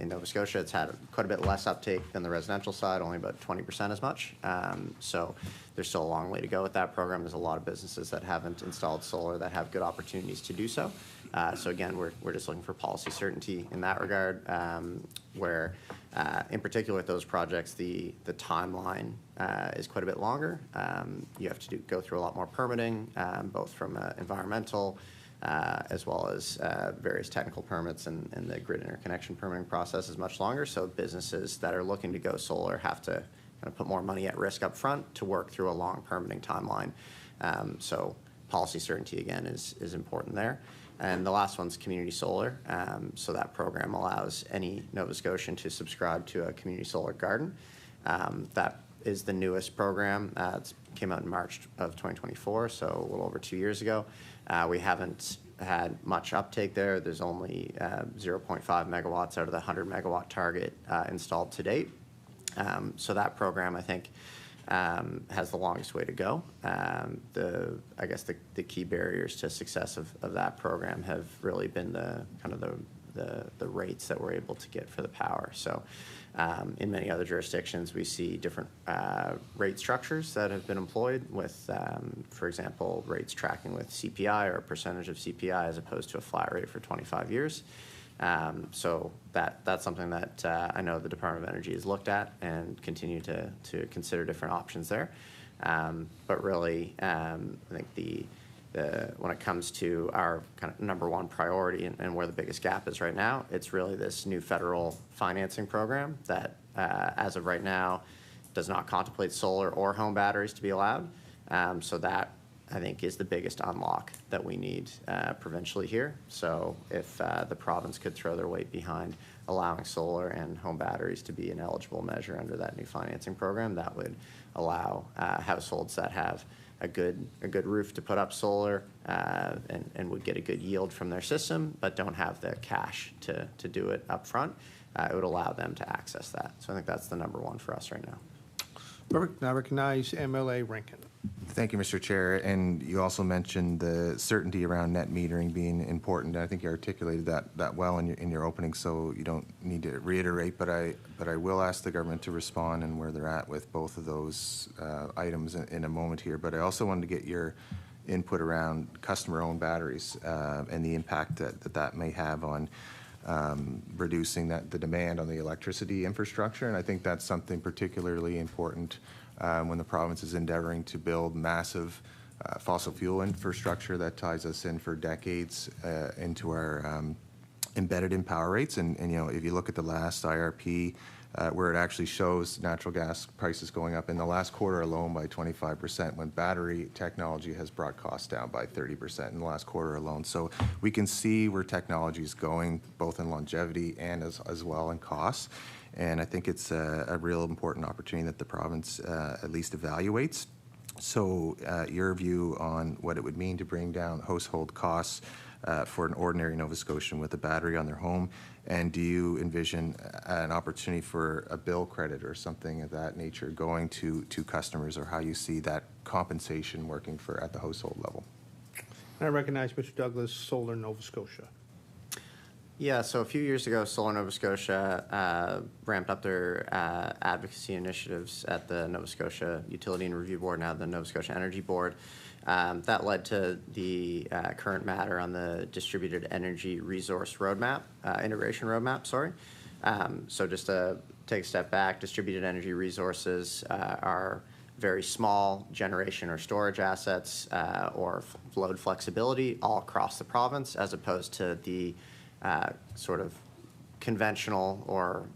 Nova Scotia. It's had quite a bit less uptake than the residential side, only about 20% as much. So there's still a long way to go with that program. There's a lot of businesses that haven't installed solar that have good opportunities to do so. So again, we're just looking for policy certainty in that regard, where in particular with those projects, the timeline is quite a bit longer. You have to go through a lot more permitting, both from environmental, as well as various technical permits, and the grid interconnection permitting process is much longer. So businesses that are looking to go solar have to kind of put more money at risk up front to work through a long permitting timeline. So policy certainty, again, is important there. And the last one's community solar. So that program allows any Nova Scotian to subscribe to a community solar garden. That is the newest program. It came out in March of 2024, so a little over 2 years ago. We haven't had much uptake there. There's only 0.5 megawatts out of the 100 megawatt target installed to date. So that program, I think, has the longest way to go. I guess the key barriers to success of that program have really been the rates that we're able to get for the power. So in many other jurisdictions, we see different rate structures that have been employed with, for example, rates tracking with CPI or a percentage of CPI as opposed to a flat rate for 25 years. So that's something that I know the Department of Energy has looked at and continue to consider different options there. But really, I think when it comes to our kind of number one priority and where the biggest gap is right now, it's really this new federal financing program that, as of right now, does not contemplate solar or home batteries to be allowed. So that, I think, is the biggest unlock that we need provincially here. So if the province could throw their weight behind allowing solar and home batteries to be an eligible measure under that new financing program, that would allow households that have a good roof to put up solar and would get a good yield from their system, but don't have the cash to do it up front. It would allow them to access that. So I think that's the number one for us right now. Perfect. Now recognize MLA Rankin. Thank you, Mr. Chair. And you also mentioned the certainty around net metering being important. I think you articulated that well in your opening, so you don't need to reiterate. But I will ask the government to respond and where they're at with both of those items in a moment here. But I also wanted to get your input around customer-owned batteries and the impact that may have on reducing the demand on the electricity infrastructure. And I think that's something particularly important when the province is endeavoring to build massive fossil fuel infrastructure that ties us in for decades into our embedded in power rates. And you know, if you look at the last IRP, where it actually shows natural gas prices going up in the last quarter alone by 25%, when battery technology has brought costs down by 30% in the last quarter alone. So we can see where technology is going, both in longevity and as well in costs. And I think it's a real important opportunity that the province at least evaluates. So your view on what it would mean to bring down household costs for an ordinary Nova Scotian with a battery on their home, and do you envision an opportunity for a bill credit or something of that nature going to customers, or how you see that compensation working for at the household level? I recognize Mr. Douglas, Solar Nova Scotia. Yeah, so a few years ago, Solar Nova Scotia ramped up their advocacy initiatives at the Nova Scotia Utility and Review Board, now the Nova Scotia Energy Board. That led to the current matter on the Distributed Energy Resource Roadmap, Integration Roadmap, sorry. So just to take a step back, distributed energy resources are very small generation or storage assets or load flexibility all across the province, as opposed to the sort of conventional or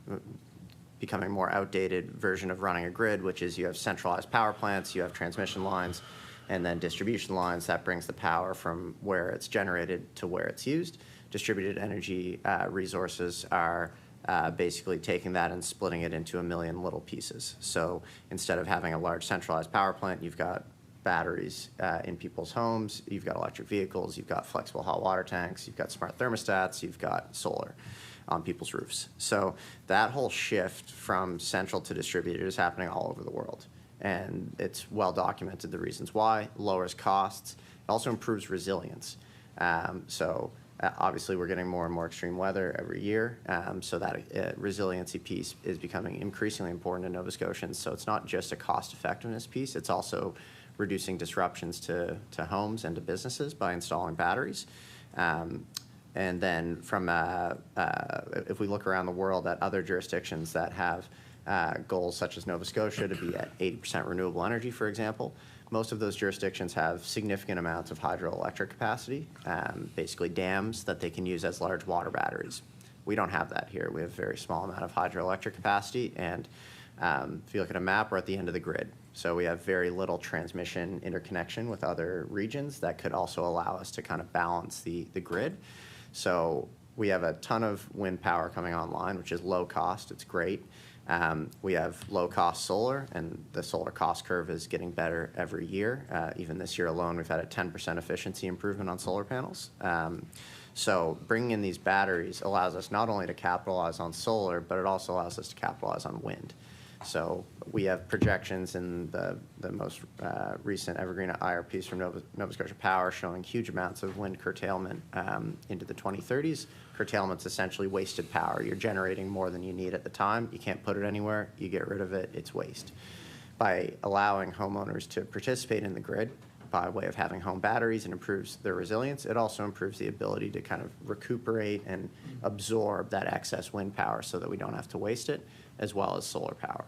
becoming more outdated version of running a grid, which is you have centralized power plants, you have transmission lines, and then distribution lines that brings the power from where it's generated to where it's used. Distributed energy resources are basically taking that and splitting it into a million little pieces. So instead of having a large centralized power plant, you've got batteries in people's homes, you've got electric vehicles, you've got flexible hot water tanks, you've got smart thermostats, you've got solar on people's roofs. So that whole shift from central to distributed is happening all over the world. And it's well documented the reasons why. Lowers costs. It also improves resilience. Obviously we're getting more and more extreme weather every year, so that resiliency piece is becoming increasingly important in Nova Scotians. So it's not just a cost effectiveness piece, it's also reducing disruptions to homes and to businesses by installing batteries. And then from if we look around the world at other jurisdictions that have goals such as Nova Scotia to be at 80% renewable energy, for example, most of those jurisdictions have significant amounts of hydroelectric capacity, basically dams that they can use as large water batteries. We don't have that here. We have a very small amount of hydroelectric capacity, and if you look at a map, we're at the end of the grid. So we have very little transmission interconnection with other regions that could also allow us to kind of balance the grid. So we have a ton of wind power coming online, which is low cost. It's great. We have low-cost solar, and the solar cost curve is getting better every year. Even this year alone, we've had a 10% efficiency improvement on solar panels. So bringing in these batteries allows us not only to capitalize on solar, but it also allows us to capitalize on wind. So we have projections in the most recent Evergreen IRPs from Nova Scotia Power showing huge amounts of wind curtailment into the 2030s. Curtailment's essentially wasted power. You're generating more than you need at the time. You can't put it anywhere. You get rid of it. It's waste. By allowing homeowners to participate in the grid by way of having home batteries, and improves their resilience, it also improves the ability to kind of recuperate and absorb that excess wind power so that we don't have to waste it, as well as solar power.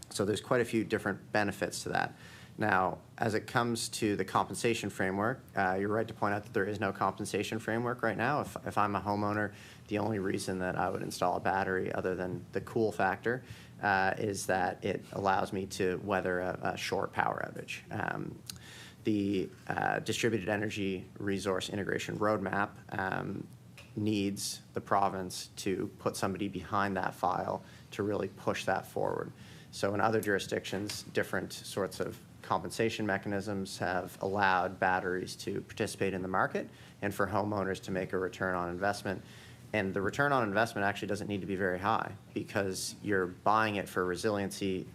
So there's quite a few different benefits to that. Now, as it comes to the compensation framework, you're right to point out that there is no compensation framework right now. If I'm a homeowner, the only reason that I would install a battery, other than the cool factor, is that it allows me to weather a short power outage. The Distributed Energy Resource Integration Roadmap needs the province to put somebody behind that file to really push that forward. So in other jurisdictions, different sorts of compensation mechanisms have allowed batteries to participate in the market and for homeowners to make a return on investment. And the return on investment actually doesn't need to be very high, because you're buying it for resiliency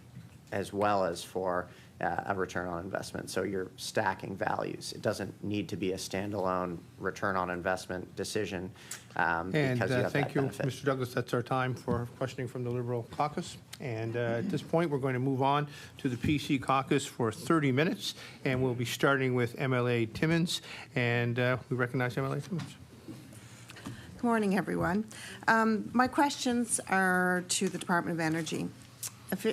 as well as for a return on investment. So you're stacking values. It doesn't need to be a standalone return on investment decision And because you have thank that you, benefit. Mr. Douglas. That's our time for questioning from the Liberal Caucus. And at this point, we're going to move on to the PC Caucus for 30 minutes, and we'll be starting with MLA Timmins. And we recognize MLA Timmins. Good morning, everyone. My questions are to the Department of Energy.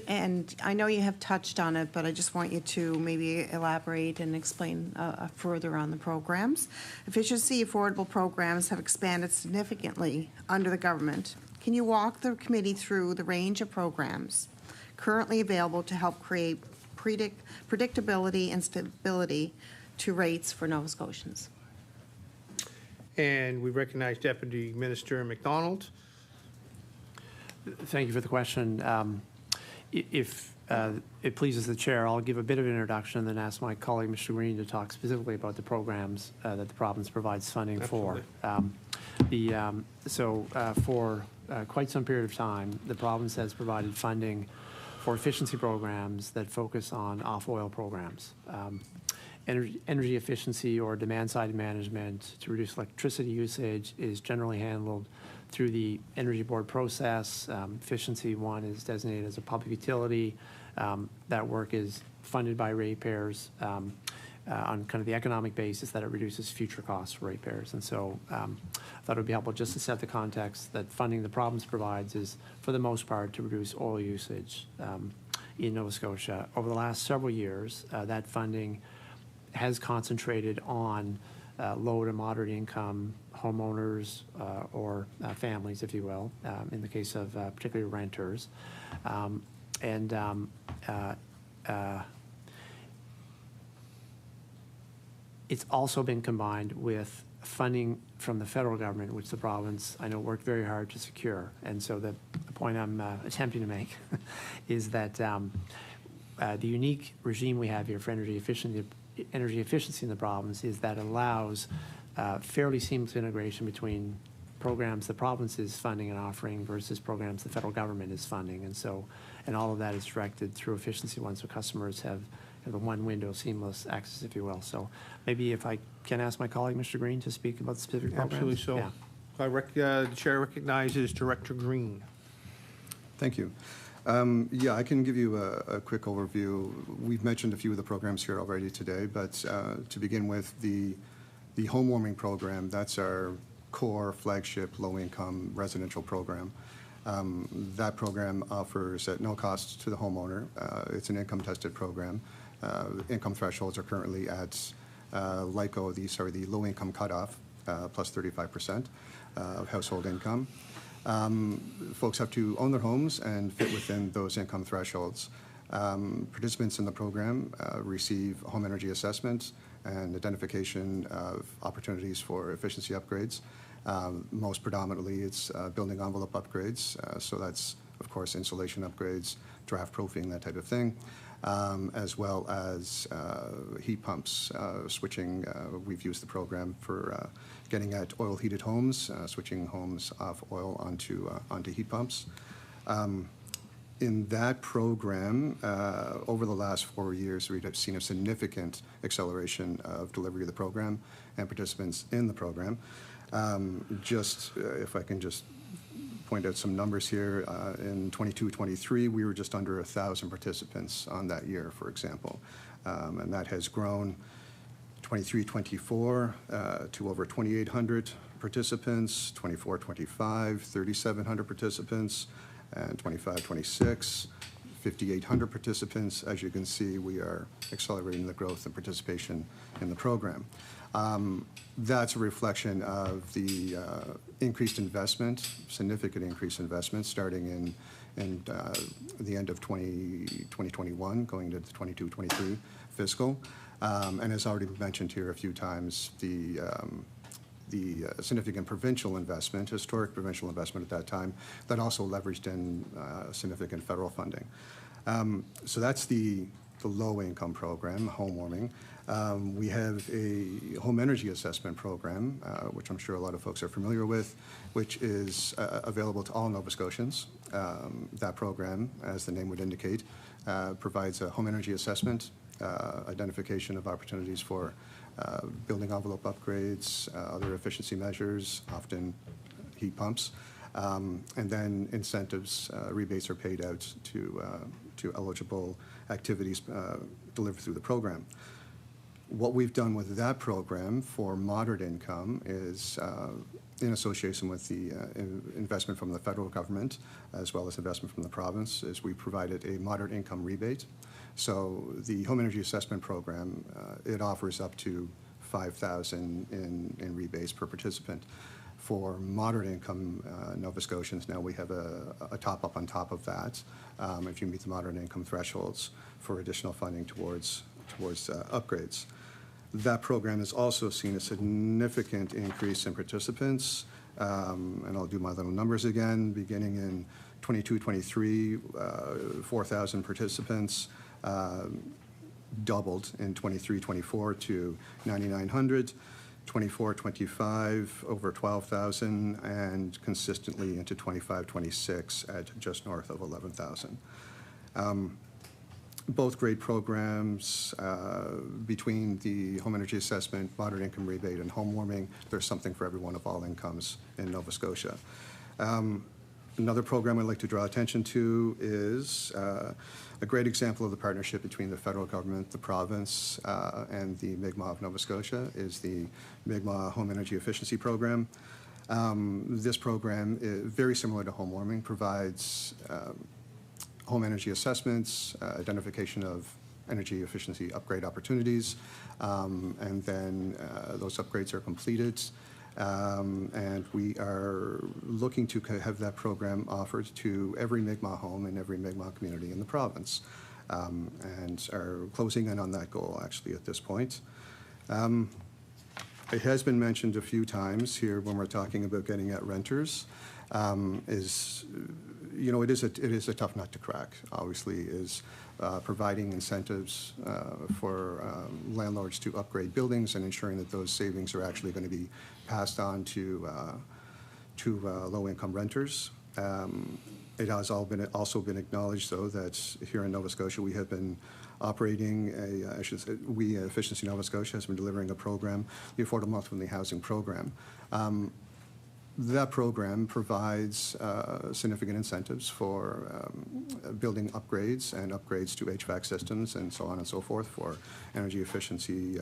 And I know you have touched on it, but I just want you to maybe elaborate and explain further on the programs. Efficiency affordable programs have expanded significantly under the government. Can you walk the committee through the range of programs currently available to help create predictability and stability to rates for Nova Scotians? And we recognize Deputy Minister MacDonald. Thank you for the question. If it pleases the chair, I'll give a bit of an introduction and then ask my colleague, Mr. Green, to talk specifically about the programs that the province provides funding for. For quite some period of time, the province has provided funding for efficiency programs that focus on off-oil programs. Energy efficiency or demand-side management to reduce electricity usage is generally handled through the Energy Board process. Efficiency 1 is designated as a public utility. That work is funded by ratepayers on kind of the economic basis that it reduces future costs for ratepayers. And so I thought it would be helpful just to set the context that funding the province provides is, for the most part, to reduce oil usage in Nova Scotia. Over the last several years, that funding has concentrated on low to moderate income homeowners or families, if you will, in the case of particularly renters. It's also been combined with funding from the federal government, which the province, I know, worked very hard to secure. And so the point I'm attempting to make is that the unique regime we have here for energy efficiency in the province is that allows fairly seamless integration between programs the province is funding and offering versus programs the federal government is funding. And all of that is directed through Efficiency 1, so customers have a one window seamless access, if you will. So maybe if I can ask my colleague, Mr. Green, to speak about the specific programs. Absolutely so. Yeah. The chair recognizes Director Green. Thank you. I can give you a quick overview. We've mentioned a few of the programs here already today, but to begin with, the home warming program, that's our core flagship low-income residential program. That program offers at no cost to the homeowner. It's an income-tested program. Income thresholds are currently at LICO, the low-income cutoff, plus 35% of household income. Folks have to own their homes and fit within those income thresholds. Participants in the program receive home energy assessments and identification of opportunities for efficiency upgrades. Most predominantly, it's building envelope upgrades. So that's, of course, insulation upgrades, draft proofing, that type of thing, as well as heat pumps, switching. We've used the program for getting at oil-heated homes, switching homes off oil onto heat pumps. In that program, over the last 4 years, we've seen a significant acceleration of delivery of the program and participants in the program. If I can just point out some numbers here, in 22-23, we were just under 1,000 participants on that year, for example, and that has grown 23-24 to over 2,800 participants, 24-25, 3,700 participants, and 25-26, 5,800 participants. As you can see, we are accelerating the growth and participation in the program. That's a reflection of the increased investment, significant increased investment, starting in the end of 2021, going into the 22-23 fiscal. And as already mentioned here a few times, the significant provincial investment, historic provincial investment at that time, that also leveraged in significant federal funding. So that's the low-income program, home warming. We have a home energy assessment program, which I'm sure a lot of folks are familiar with, which is available to all Nova Scotians. That program, as the name would indicate, provides a home energy assessment, identification of opportunities for building envelope upgrades, other efficiency measures, often heat pumps, and then incentives, rebates are paid out to eligible activities delivered through the program. What we've done with that program for moderate income is, in association with the investment from the federal government, as well as investment from the province, is we provided a moderate income rebate. So the home energy assessment program, it offers up to $5,000 in rebates per participant. For moderate income Nova Scotians, now we have a top-up on top of that, if you meet the moderate income thresholds, for additional funding towards upgrades. That program has also seen a significant increase in participants, and I'll do my little numbers again. Beginning in 22-23, 4,000 participants, doubled in 23-24 to 9,900, 24-25 over 12,000, and consistently into 25-26 at just north of 11,000. Both great programs. Between the home energy assessment, moderate income rebate, and home warming, there's something for everyone of all incomes in Nova Scotia. Another program I'd like to draw attention to is a great example of the partnership between the federal government, the province, and the Mi'kmaq of Nova Scotia is the Mi'kmaq Home Energy Efficiency Program. This program, is very similar to home warming, provides home energy assessments, identification of energy efficiency upgrade opportunities, and then those upgrades are completed. And we are looking to have that program offered to every Mi'kmaq home in every Mi'kmaq community in the province, and are closing in on that goal actually at this point. It has been mentioned a few times here when we're talking about getting at renters. It is a tough nut to crack, obviously, is providing incentives for landlords to upgrade buildings and ensuring that those savings are actually going to be passed on to low-income renters. It has also been acknowledged, though, that here in Nova Scotia we have been operating Efficiency Nova Scotia has been delivering a program, the Affordable Multifamily Housing Program. That program provides significant incentives for building upgrades and upgrades to HVAC systems and so on and so forth for energy efficiency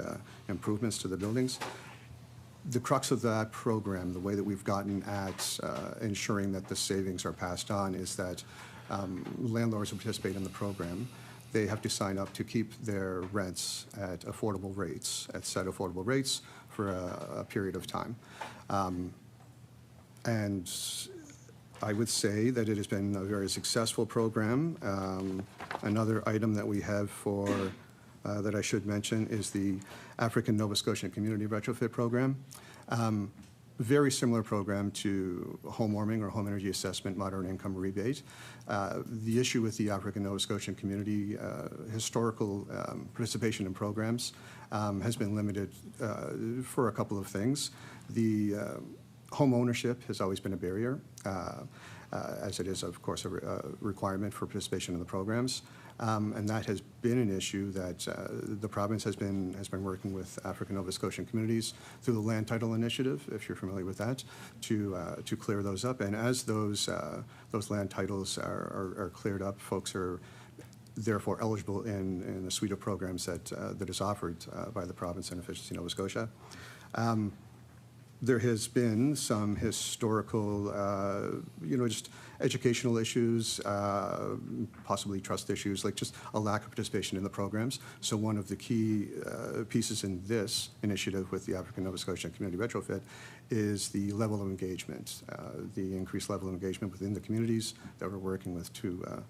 improvements to the buildings. The crux of that program, the way that we've gotten at ensuring that the savings are passed on, is that landlords who participate in the program, they have to sign up to keep their rents at affordable rates, at set affordable rates for a period of time. And I would say that it has been a very successful program. Another item that we have that I should mention is the African Nova Scotian Community Retrofit Program. Very similar program to home warming or home energy assessment, moderate income rebate. The issue with the African Nova Scotian community historical participation in programs has been limited for a couple of things. The home ownership has always been a barrier, as it is, of course, a requirement for participation in the programs. And that has been an issue that the province has been working with African Nova Scotian communities through the Land Title Initiative, if you're familiar with that, to clear those up. And as those land titles are cleared up, folks are therefore eligible in the suite of programs that is offered by the province and Efficiency Nova Scotia. There has been some historical, just educational issues, possibly trust issues, like just a lack of participation in the programs. So one of the key pieces in this initiative with the African Nova Scotian Community Retrofit is the level of engagement, the increased level of engagement within the communities that we're working with to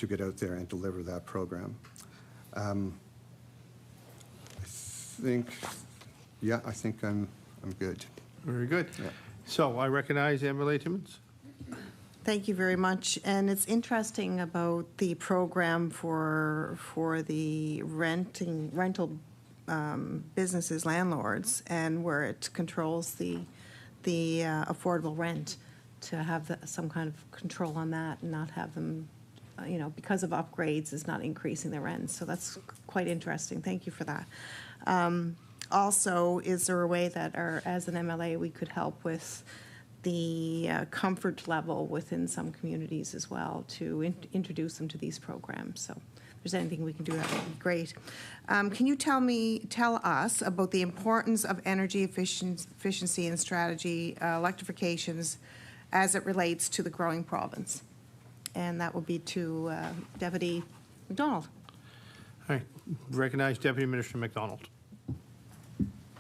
get out there and deliver that program. I think I'm good. Very good. Yeah. So I recognize Amberley Timmons. Thank you very much. And it's interesting about the program for the rental businesses, landlords, and where it controls the affordable rent, to have some kind of control on that and not have them, because of upgrades, is not increasing the rent. So that's quite interesting. Thank you for that. Also, is there a way that, as an MLA, we could help with the comfort level within some communities as well to introduce them to these programs? So if there's anything we can do, that would be great. Can you tell us about the importance of energy efficiency and strategy electrifications as it relates to the growing province? And that will be to Deputy MacDonald. All right. Recognize Deputy Minister MacDonald.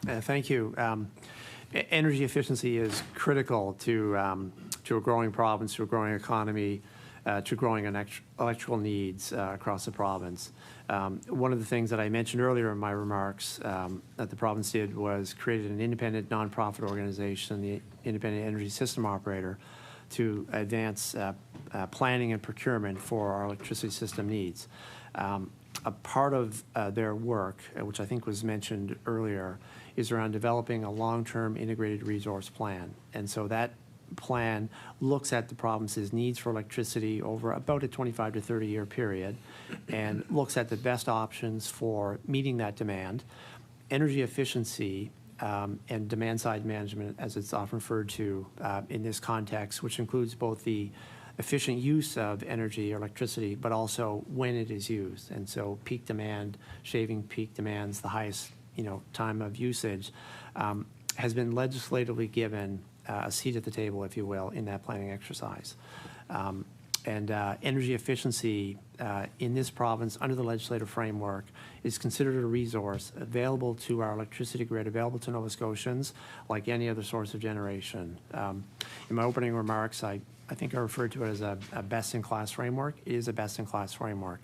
Thank you. Energy efficiency is critical to a growing province, to a growing economy, to growing electrical needs across the province. One of the things that I mentioned earlier in my remarks that the province did was created an independent nonprofit organization, the Independent Energy System Operator, to advance planning and procurement for our electricity system needs. A part of their work, which I think was mentioned earlier, is around developing a long-term integrated resource plan. And so that plan looks at the province's needs for electricity over about a 25 to 30-year period and looks at the best options for meeting that demand. Energy efficiency and demand-side management, as it's often referred to in this context, which includes both the efficient use of energy or electricity, but also when it is used. And so peak demand, shaving peak demands, the highest time of usage, has been legislatively given a seat at the table, if you will, in that planning exercise. And energy efficiency in this province under the legislative framework is considered a resource available to our electricity grid, available to Nova Scotians, like any other source of generation. In my opening remarks, I think I referred to it as a best-in-class framework. It is a best-in-class framework.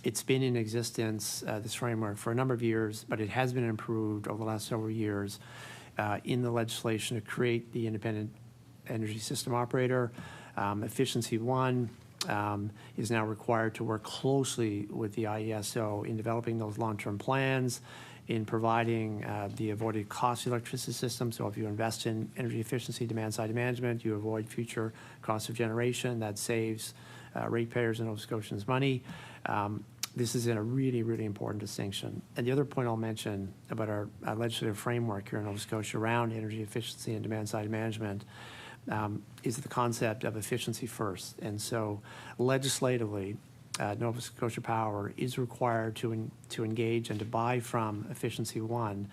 It's been in existence, this framework, for a number of years, but it has been improved over the last several years in the legislation to create the Independent Energy System Operator. Efficiency One is now required to work closely with the IESO in developing those long-term plans, in providing the avoided cost of the electricity system. So if you invest in energy efficiency, demand-side management, you avoid future costs of generation. That saves ratepayers and Nova Scotians money. This is a really, really important distinction. And the other point I'll mention about our legislative framework here in Nova Scotia around energy efficiency and demand-side management is the concept of efficiency first. And so legislatively, Nova Scotia Power is required to engage and to buy from Efficiency One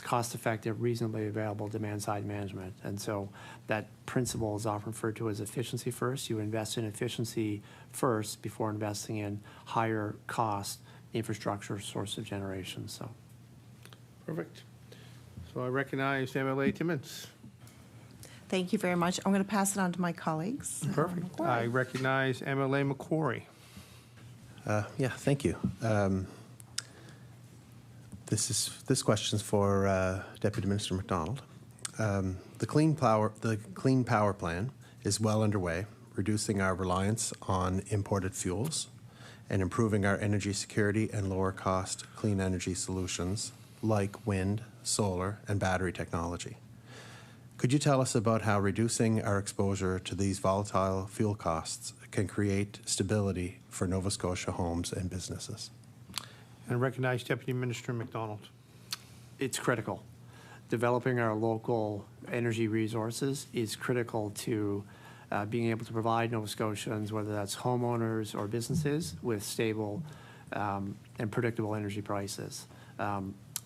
cost-effective, reasonably available demand-side management. And so that principle is often referred to as efficiency first. You invest in efficiency first before investing in higher cost infrastructure source of generation. So, Perfect. So I recognize MLA Timmins. Thank you very much. I'm going to pass it on to my colleagues. Perfect. I recognize MLA Macquarie. Yeah, thank you. This question's for Deputy Minister MacDonald. The Clean Power Plan is well underway, reducing our reliance on imported fuels and improving our energy security and lower cost clean energy solutions like wind, solar, and battery technology. Could you tell us about how reducing our exposure to these volatile fuel costs can create stability for Nova Scotia homes and businesses? And recognize Deputy Minister MacDonald. it's critical. Developing our local energy resources is critical to being able to provide Nova Scotians, whether that's homeowners or businesses, with stable and predictable energy prices.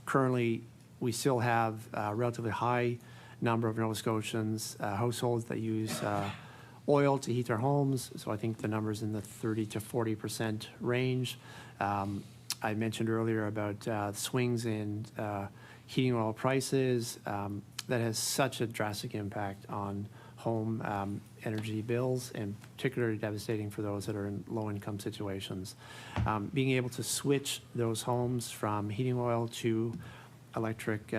Currently, we still have a relatively high number of Nova Scotians, households that use oil to heat their homes. So I think the number's in the 30 to 40% range. I mentioned earlier about swings in heating oil prices. That has such a drastic impact on home energy bills, and particularly devastating for those that are in low-income situations. Being able to switch those homes from heating oil to electric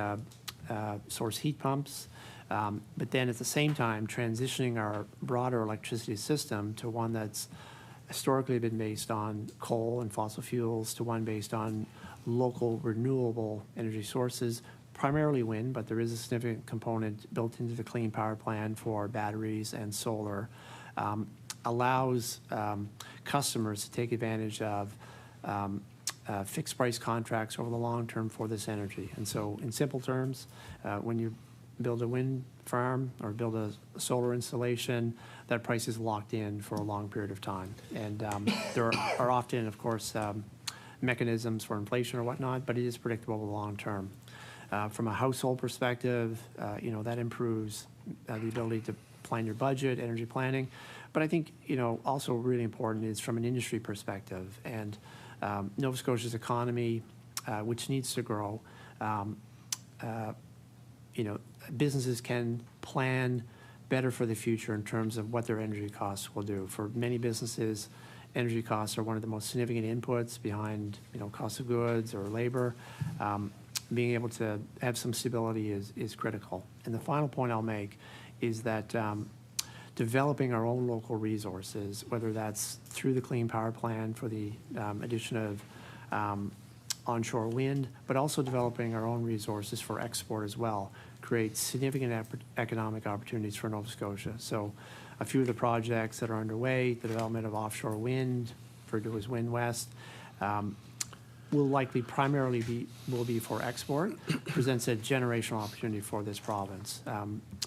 source heat pumps, but then at the same time transitioning our broader electricity system to one that's historically been based on coal and fossil fuels to one based on local renewable energy sources, primarily wind, but there is a significant component built into the Clean Power Plan for batteries and solar, allows customers to take advantage of fixed price contracts over the long term for this energy. And so in simple terms, when you build a wind farm or build a solar installation, that price is locked in for a long period of time. And there are often, of course, mechanisms for inflation or whatnot, but it is predictable over the long term. From a household perspective, that improves the ability to plan your budget, energy planning. But I think, also really important is from an industry perspective. And Nova Scotia's economy, which needs to grow, businesses can plan better for the future in terms of what their energy costs will do. For many businesses, energy costs are one of the most significant inputs behind, cost of goods or labor. Being able to have some stability is critical. And the final point I'll make is that developing our own local resources, whether that's through the Clean Power Plan for the addition of onshore wind, but also developing our own resources for export as well, creates significant economic opportunities for Nova Scotia. So a few of the projects that are underway, the development of offshore wind, referred to as Wind West, will likely primarily be for export, presents a generational opportunity for this province.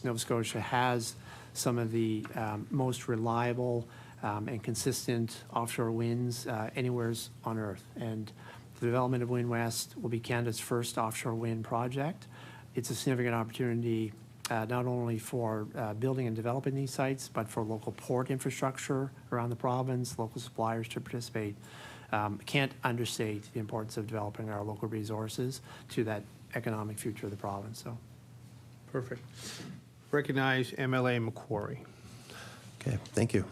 Nova Scotia has some of the most reliable and consistent offshore winds anywhere on Earth. And the development of Wind West will be Canada's first offshore wind project. It's a significant opportunity not only for building and developing these sites, but for local port infrastructure around the province, local suppliers to participate. Can't understate the importance of developing our local resources to that economic future of the province. So, Perfect. Recognize MLA Macquarie. Okay, thank you.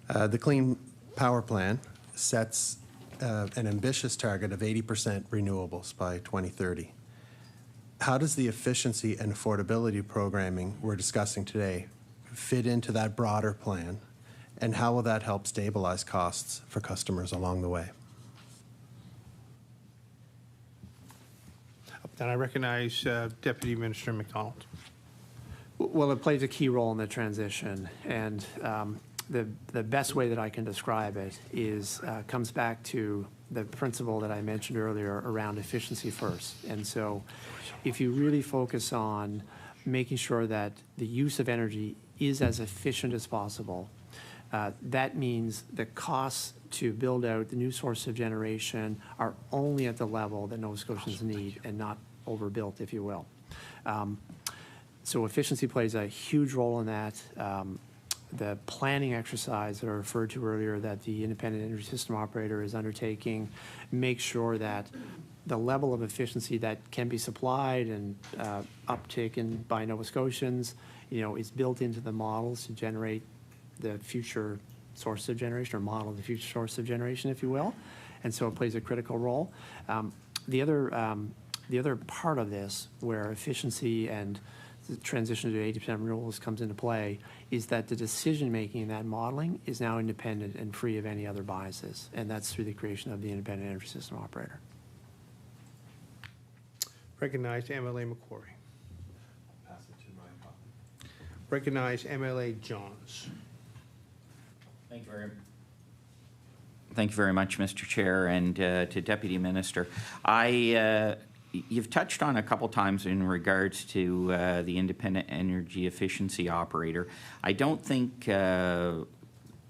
The Clean Power Plan sets an ambitious target of 80% renewables by 2030. How does the efficiency and affordability programming we're discussing today fit into that broader plan, and how will that help stabilize costs for customers along the way? Then I recognize Deputy Minister MacDonald. well, it plays a key role in the transition, and the best way that I can describe it is comes back to the principle that I mentioned earlier around efficiency first. And so if you really focus on making sure that the use of energy is as efficient as possible, that means the costs to build out the new source of generation are only at the level that Nova Scotians need and not overbuilt, if you will. So efficiency plays a huge role in that. The planning exercise that I referred to earlier that the Independent Energy System Operator is undertaking makes sure that the level of efficiency that can be supplied and uptaken by Nova Scotians, is built into the models to generate the future source of generation, or model the future source of generation, if you will. And so it plays a critical role. The other part of this, where efficiency and the transition to 80% renewables comes into play, is that the decision-making in that modeling is now independent and free of any other biases, and that's through the creation of the Independent Energy System Operator. Recognize MLA Macquarie. Pass it to my copy. Recognize MLA Johns. Thank you very much, Mr. Chair, and to Deputy Minister. You've touched on a couple times in regards to the Independent Energy Efficiency Operator. I don't think I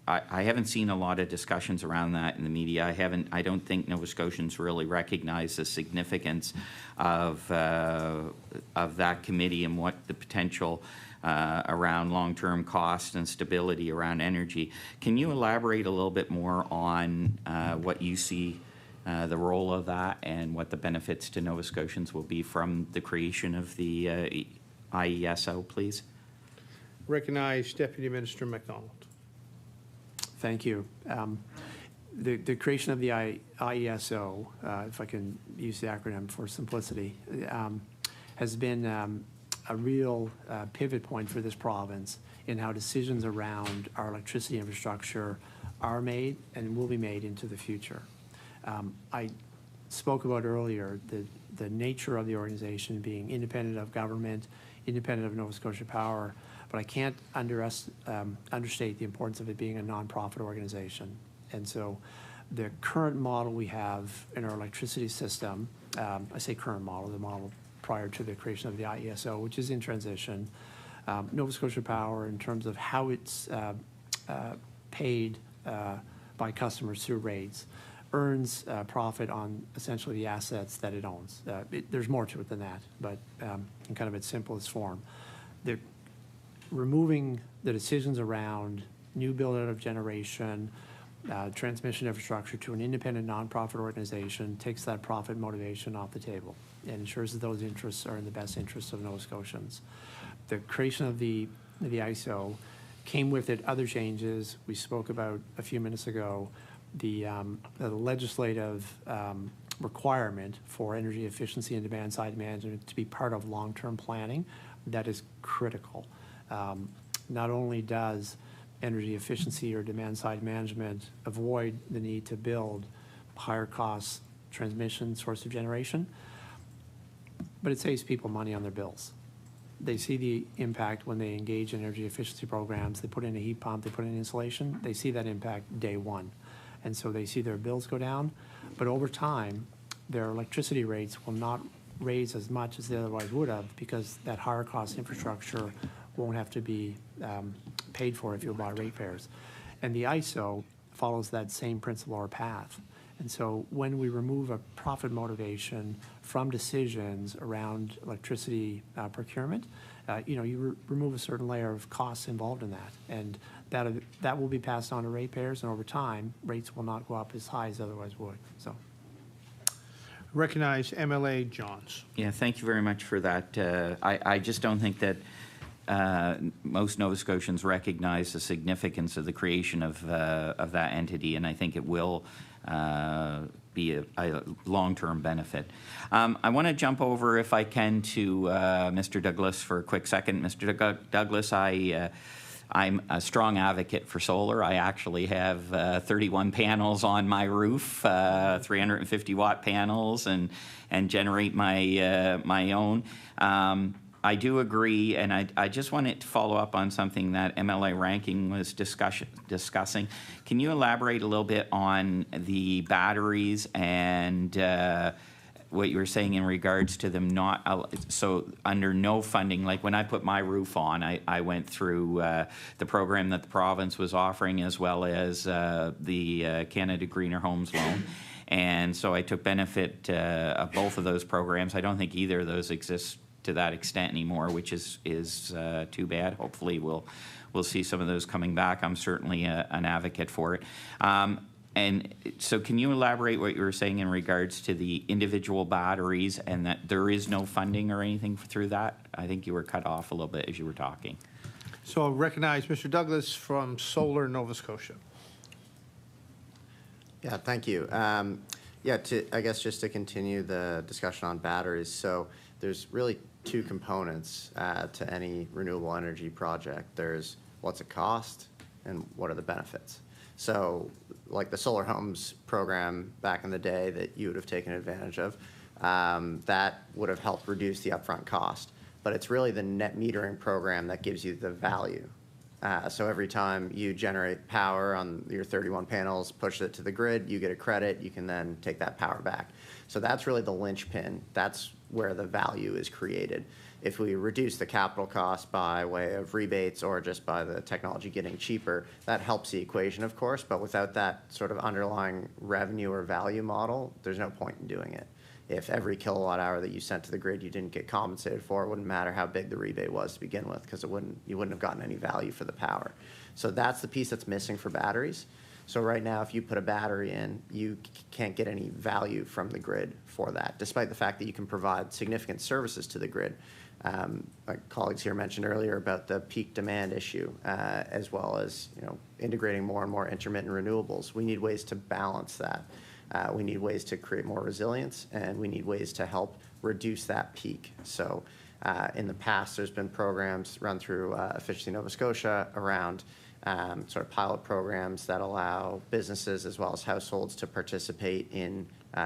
haven't seen a lot of discussions around that in the media. I don't think Nova Scotians really recognize the significance of that committee and what the potential around long-term cost and stability around energy. Can you elaborate a little bit more on what you see the role of that and what the benefits to Nova Scotians will be from the creation of the IESO, please? Recognize Deputy Minister MacDonald. Thank you. The creation of the IESO, if I can use the acronym for simplicity, has been a real pivot point for this province in how decisions around our electricity infrastructure are made and will be made into the future. I spoke about earlier, the nature of the organization being independent of government, independent of Nova Scotia Power, but I can't understate the importance of it being a nonprofit organization. And so the current model we have in our electricity system, I say current model, the model prior to the creation of the IESO, which is in transition, Nova Scotia Power, in terms of how it's paid by customers through rates, earns profit on essentially the assets that it owns. There's more to it than that, but in kind of its simplest form. They're removing the decisions around new build-out of generation, transmission infrastructure to an independent nonprofit organization takes that profit motivation off the table and ensures that those interests are in the best interests of Nova Scotians. The creation of the ISO came with it other changes we spoke about a few minutes ago, the legislative requirement for energy efficiency and demand side management to be part of long-term planning. That is critical. Not only does energy efficiency or demand side management avoid the need to build higher cost transmission source of generation, but it saves people money on their bills. They see the impact when they engage in energy efficiency programs. They put in a heat pump, they put in insulation, they see that impact day one. And so they see their bills go down, but over time, their electricity rates will not raise as much as they otherwise would have because that higher cost infrastructure won't have to be paid for if you buy ratepayers. And the ISO follows that same principle or path. And so when we remove a profit motivation from decisions around electricity procurement, you remove a certain layer of costs involved in that. And that will be passed on to ratepayers, and over time, rates will not go up as high as otherwise would. So. Recognize MLA Johns. Yeah, thank you very much for that. I just don't think that most Nova Scotians recognize the significance of the creation of that entity, and I think it will be a long-term benefit. I want to jump over, if I can, to Mr. Douglas for a quick second. Mr. Douglas, I'm a strong advocate for solar. I actually have 31 panels on my roof, 350-watt panels, and generate my own. I do agree, and I just wanted to follow up on something that MLA Ranking was discussing. Can you elaborate a little bit on the batteries and what you were saying in regards to them not, so under no funding, like when I put my roof on, I went through the program that the province was offering as well as the Canada Greener Homes loan. And so I took benefit of both of those programs. I don't think either of those exists to that extent anymore, which is too bad. Hopefully we'll see some of those coming back. I'm certainly an advocate for it. And so can you elaborate what you were saying in regards to the individual batteries and that there is no funding or anything through that? I think you were cut off a little bit as you were talking. So I'll recognize Mr. Douglas from Solar Nova Scotia. Yeah, thank you. I guess just to continue the discussion on batteries, so there's really two components to any renewable energy project. There's what's it cost and what are the benefits. So like the solar homes program back in the day that you would have taken advantage of, that would have helped reduce the upfront cost. But it's really the net metering program that gives you the value. So every time you generate power on your 31 panels, push it to the grid, you get a credit, you can then take that power back. So that's really the linchpin. That's where the value is created. If we reduce the capital cost by way of rebates or just by the technology getting cheaper, that helps the equation, of course, but without that sort of underlying revenue or value model, there's no point in doing it. If every kilowatt hour that you sent to the grid you didn't get compensated for, it wouldn't matter how big the rebate was to begin with, because you wouldn't have gotten any value for the power. So that's the piece that's missing for batteries. So right now, if you put a battery in, you can't get any value from the grid for that, despite the fact that you can provide significant services to the grid. My colleagues here mentioned earlier about the peak demand issue, as well as integrating more and more intermittent renewables. We need ways to balance that. We need ways to create more resilience, and we need ways to help reduce that peak. So in the past, there's been programs run through Efficiency Nova Scotia around sort of pilot programs that allow businesses as well as households to participate in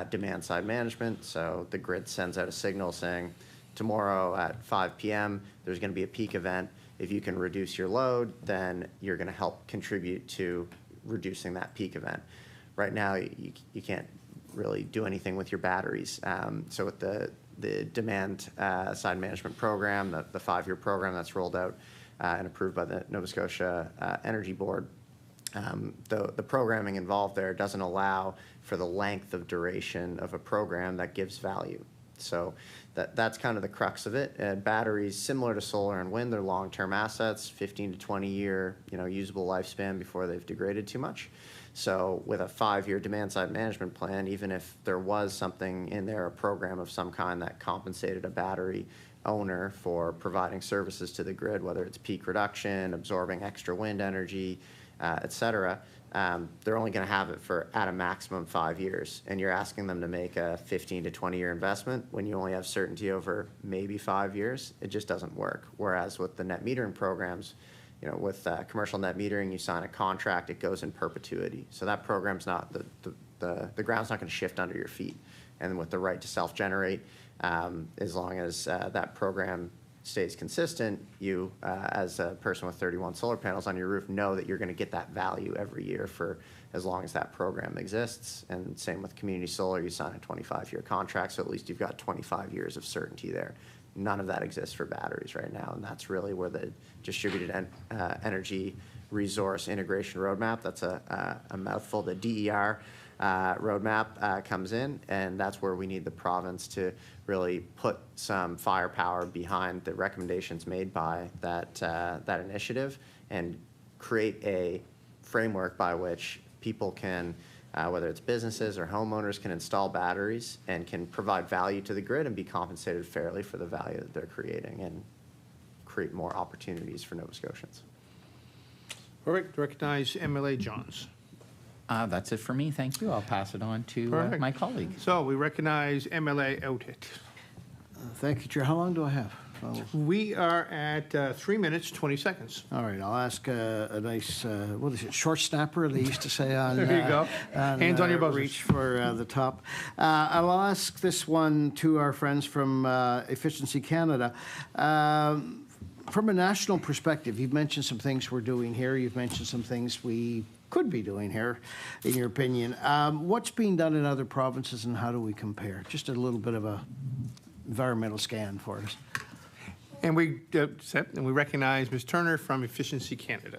demand-side management. So the grid sends out a signal saying, tomorrow at 5 p.m., there's going to be a peak event. If you can reduce your load, then you're going to help contribute to reducing that peak event. Right now, you can't really do anything with your batteries. So with the demand side management program, the 5-year program that's rolled out and approved by the Nova Scotia Energy Board, the programming involved there doesn't allow for the length of duration of a program that gives value. So that's kind of the crux of it. Batteries, similar to solar and wind, they're long-term assets, 15 to 20-year, usable lifespan before they've degraded too much. So with a 5-year demand-side management plan, even if there was something in there, a program of some kind that compensated a battery owner for providing services to the grid, whether it's peak reduction, absorbing extra wind energy, et cetera, they're only going to have it for at a maximum 5 years, and you're asking them to make a 15 to 20-year investment when you only have certainty over maybe 5 years. It just doesn't work. Whereas with the net metering programs, with commercial net metering, you sign a contract, it goes in perpetuity. So that program's not, the ground's not going to shift under your feet. And with the right to self-generate, as long as that program stays consistent, you, as a person with 31 solar panels on your roof, know that you're going to get that value every year for as long as that program exists. And same with community solar, you sign a 25-year contract, so at least you've got 25 years of certainty there. None of that exists for batteries right now, and that's really where the distributed energy resource integration roadmap, that's a mouthful, the DER roadmap comes in, and that's where we need the province to really put some firepower behind the recommendations made by that initiative and create a framework by which people can, whether it's businesses or homeowners, can install batteries and can provide value to the grid and be compensated fairly for the value that they're creating and create more opportunities for Nova Scotians. All right, recognize MLA Johns. That's it for me. Thank you. I'll pass it on to my colleague. So we recognize MLA Otit. Thank you, Chair. How long do I have? We are at 3 minutes, 20 seconds. All right, I'll ask a nice, what is it, short snapper, they used to say on... There you go. Hands on your buzzers. Reach for the top. I'll ask this one to our friends from Efficiency Canada. From a national perspective, you've mentioned some things we're doing here. You've mentioned some things we could be doing here, in your opinion. What's being done in other provinces and how do we compare? Just a little bit of a environmental scan for us. And we recognize Ms. Turner from Efficiency Canada.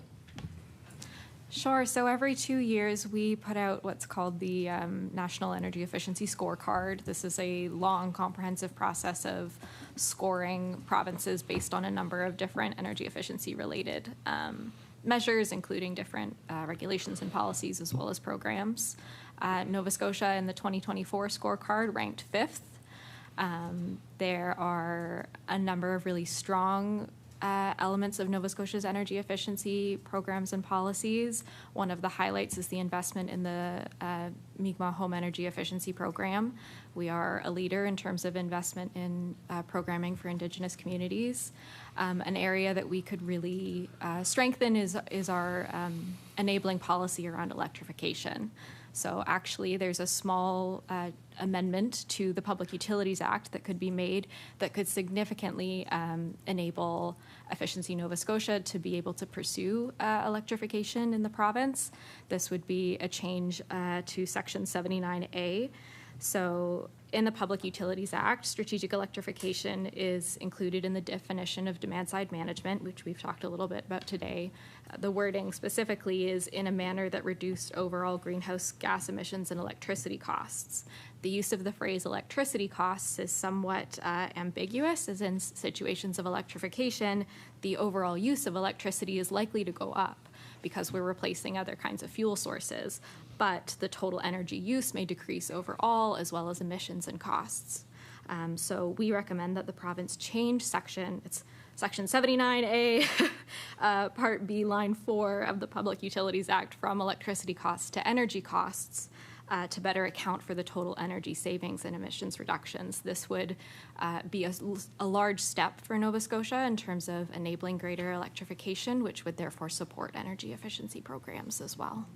Sure. So every 2 years, we put out what's called the National Energy Efficiency Scorecard. This is a long, comprehensive process of scoring provinces based on a number of different energy efficiency-related measures, including different regulations and policies, as well as programs. Nova Scotia in the 2024 scorecard ranked 5th. There are a number of really strong elements of Nova Scotia's energy efficiency programs and policies. One of the highlights is the investment in the Mi'kmaq Home Energy Efficiency Program. We are a leader in terms of investment in programming for Indigenous communities. An area that we could really strengthen is our enabling policy around electrification. So actually, there's a small amendment to the Public Utilities Act that could be made that could significantly enable Efficiency Nova Scotia to be able to pursue electrification in the province. This would be a change to Section 79A. So in the Public Utilities Act, strategic electrification is included in the definition of demand-side management, which we've talked a little bit about today. The wording specifically is in a manner that reduced overall greenhouse gas emissions and electricity costs. The use of the phrase electricity costs is somewhat ambiguous, as in situations of electrification, the overall use of electricity is likely to go up because we're replacing other kinds of fuel sources, but the total energy use may decrease overall, as well as emissions and costs. So we recommend that the province change Section 79A, Part B, Line 4 of the Public Utilities Act from electricity costs to energy costs, to better account for the total energy savings and emissions reductions. This would be a large step for Nova Scotia in terms of enabling greater electrification, which would therefore support energy efficiency programs as well.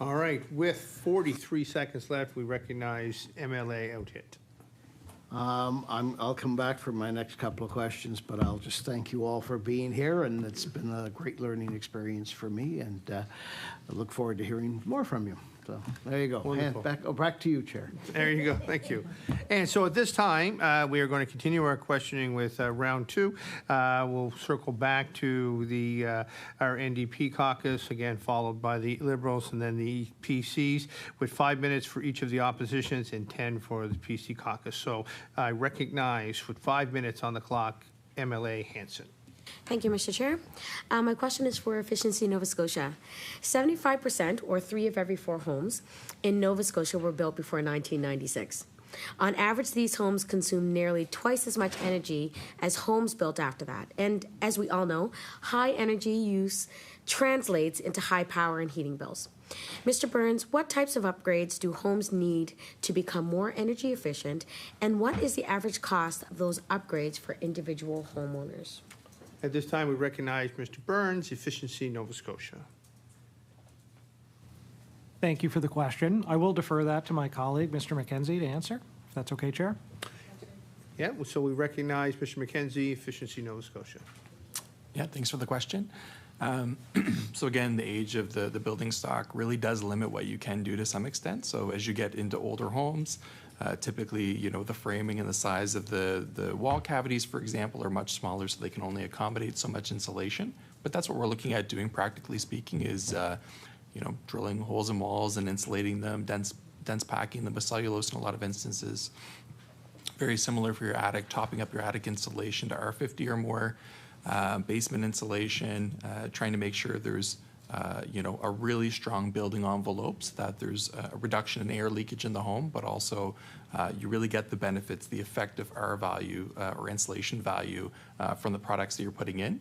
All right, with 43 seconds left, we recognize MLA Outhit. I'll come back for my next couple of questions, but I'll just thank you all for being here, and it's been a great learning experience for me, and I look forward to hearing more from you. So there you go. Wonderful. Back to you, Chair. There you go. Thank you. And so at this time, we are going to continue our questioning with round two. We'll circle back to the our NDP caucus, again followed by the Liberals and then the PCs, with 5 minutes for each of the oppositions and 10 for the PC caucus. So I recognize, with 5 minutes on the clock, MLA Hanson. Thank you, Mr. Chair. My question is for Efficiency Nova Scotia. 75%, or 3 of every 4 homes in Nova Scotia, were built before 1996. On average, these homes consume nearly twice as much energy as homes built after that. And as we all know, high energy use translates into high power and heating bills. Mr. Burns, what types of upgrades do homes need to become more energy efficient, and what is the average cost of those upgrades for individual homeowners? At this time, we recognize Mr. Burns, Efficiency Nova Scotia. Thank you for the question. I will defer that to my colleague, Mr. MacKenzie, to answer, if that's okay, Chair. Yeah, so we recognize Mr. MacKenzie, Efficiency Nova Scotia. Yeah, thanks for the question. So again, the age of the building stock really does limit what you can do to some extent. So as you get into older homes, typically, you know, the framing and the size of the wall cavities, for example, are much smaller, so they can only accommodate so much insulation. But that's what we're looking at doing, practically speaking, is you know, drilling holes in walls and insulating them, dense packing them with cellulose in a lot of instances. Very similar for your attic, topping up your attic insulation to R50 or more. Basement insulation, trying to make sure there's you know, a really strong building envelope so that there's a reduction in air leakage in the home, but also you really get the benefits, the effective R value or insulation value from the products that you're putting in.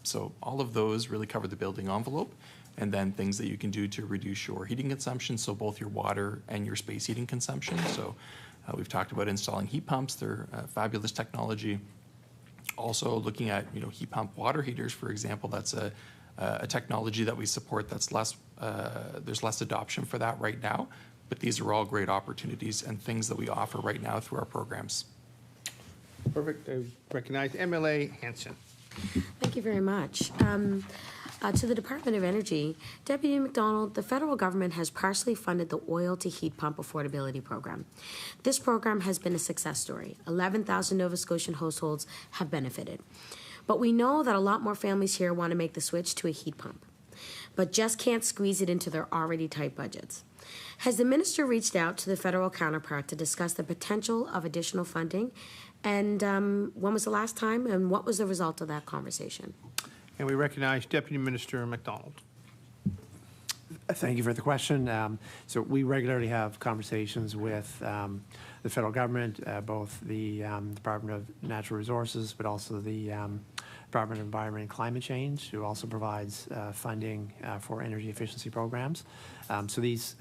So all of those really cover the building envelope, and then things that you can do to reduce your heating consumption, so both your water and your space heating consumption. So we've talked about installing heat pumps. They're fabulous technology. Also looking at, you know, heat pump water heaters, for example. That's a technology that we support that's less, there's less adoption for that right now, but these are all great opportunities and things that we offer right now through our programs. Perfect. I recognize MLA Hanson. Thank you very much. To the Department of Energy, Deputy MacDonald, the federal government has partially funded the oil to heat pump affordability program. This program has been a success story. 11,000 Nova Scotian households have benefited. But we know that a lot more families here want to make the switch to a heat pump, but just can't squeeze it into their already tight budgets. Has the minister reached out to the federal counterpart to discuss the potential of additional funding? And when was the last time, and what was the result of that conversation? And we recognize Deputy Minister MacDonald. Thank you for the question. So we regularly have conversations with the federal government, both the Department of Natural Resources, but also the Department of Environment and Climate Change, who also provides funding for energy efficiency programs. So these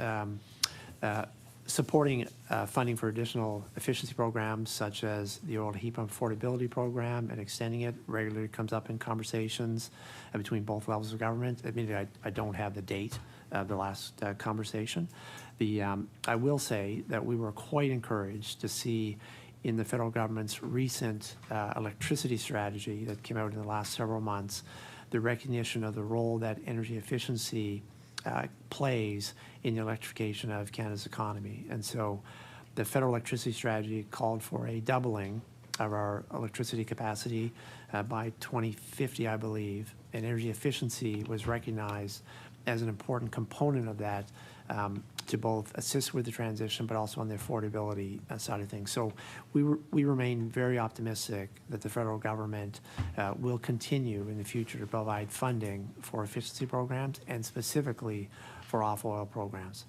supporting funding for additional efficiency programs, such as the oil heat pump affordability program, and extending it regularly comes up in conversations between both levels of government. Admittedly, I don't have the date of the last conversation. I will say that we were quite encouraged to see in the federal government's recent electricity strategy that came out in the last several months, the recognition of the role that energy efficiency plays in the electrification of Canada's economy. And so the federal electricity strategy called for a doubling of our electricity capacity by 2050, I believe, and energy efficiency was recognized as an important component of that to both assist with the transition, but also on the affordability side of things. So we remain very optimistic that the federal government will continue in the future to provide funding for efficiency programs and specifically for off-oil programs.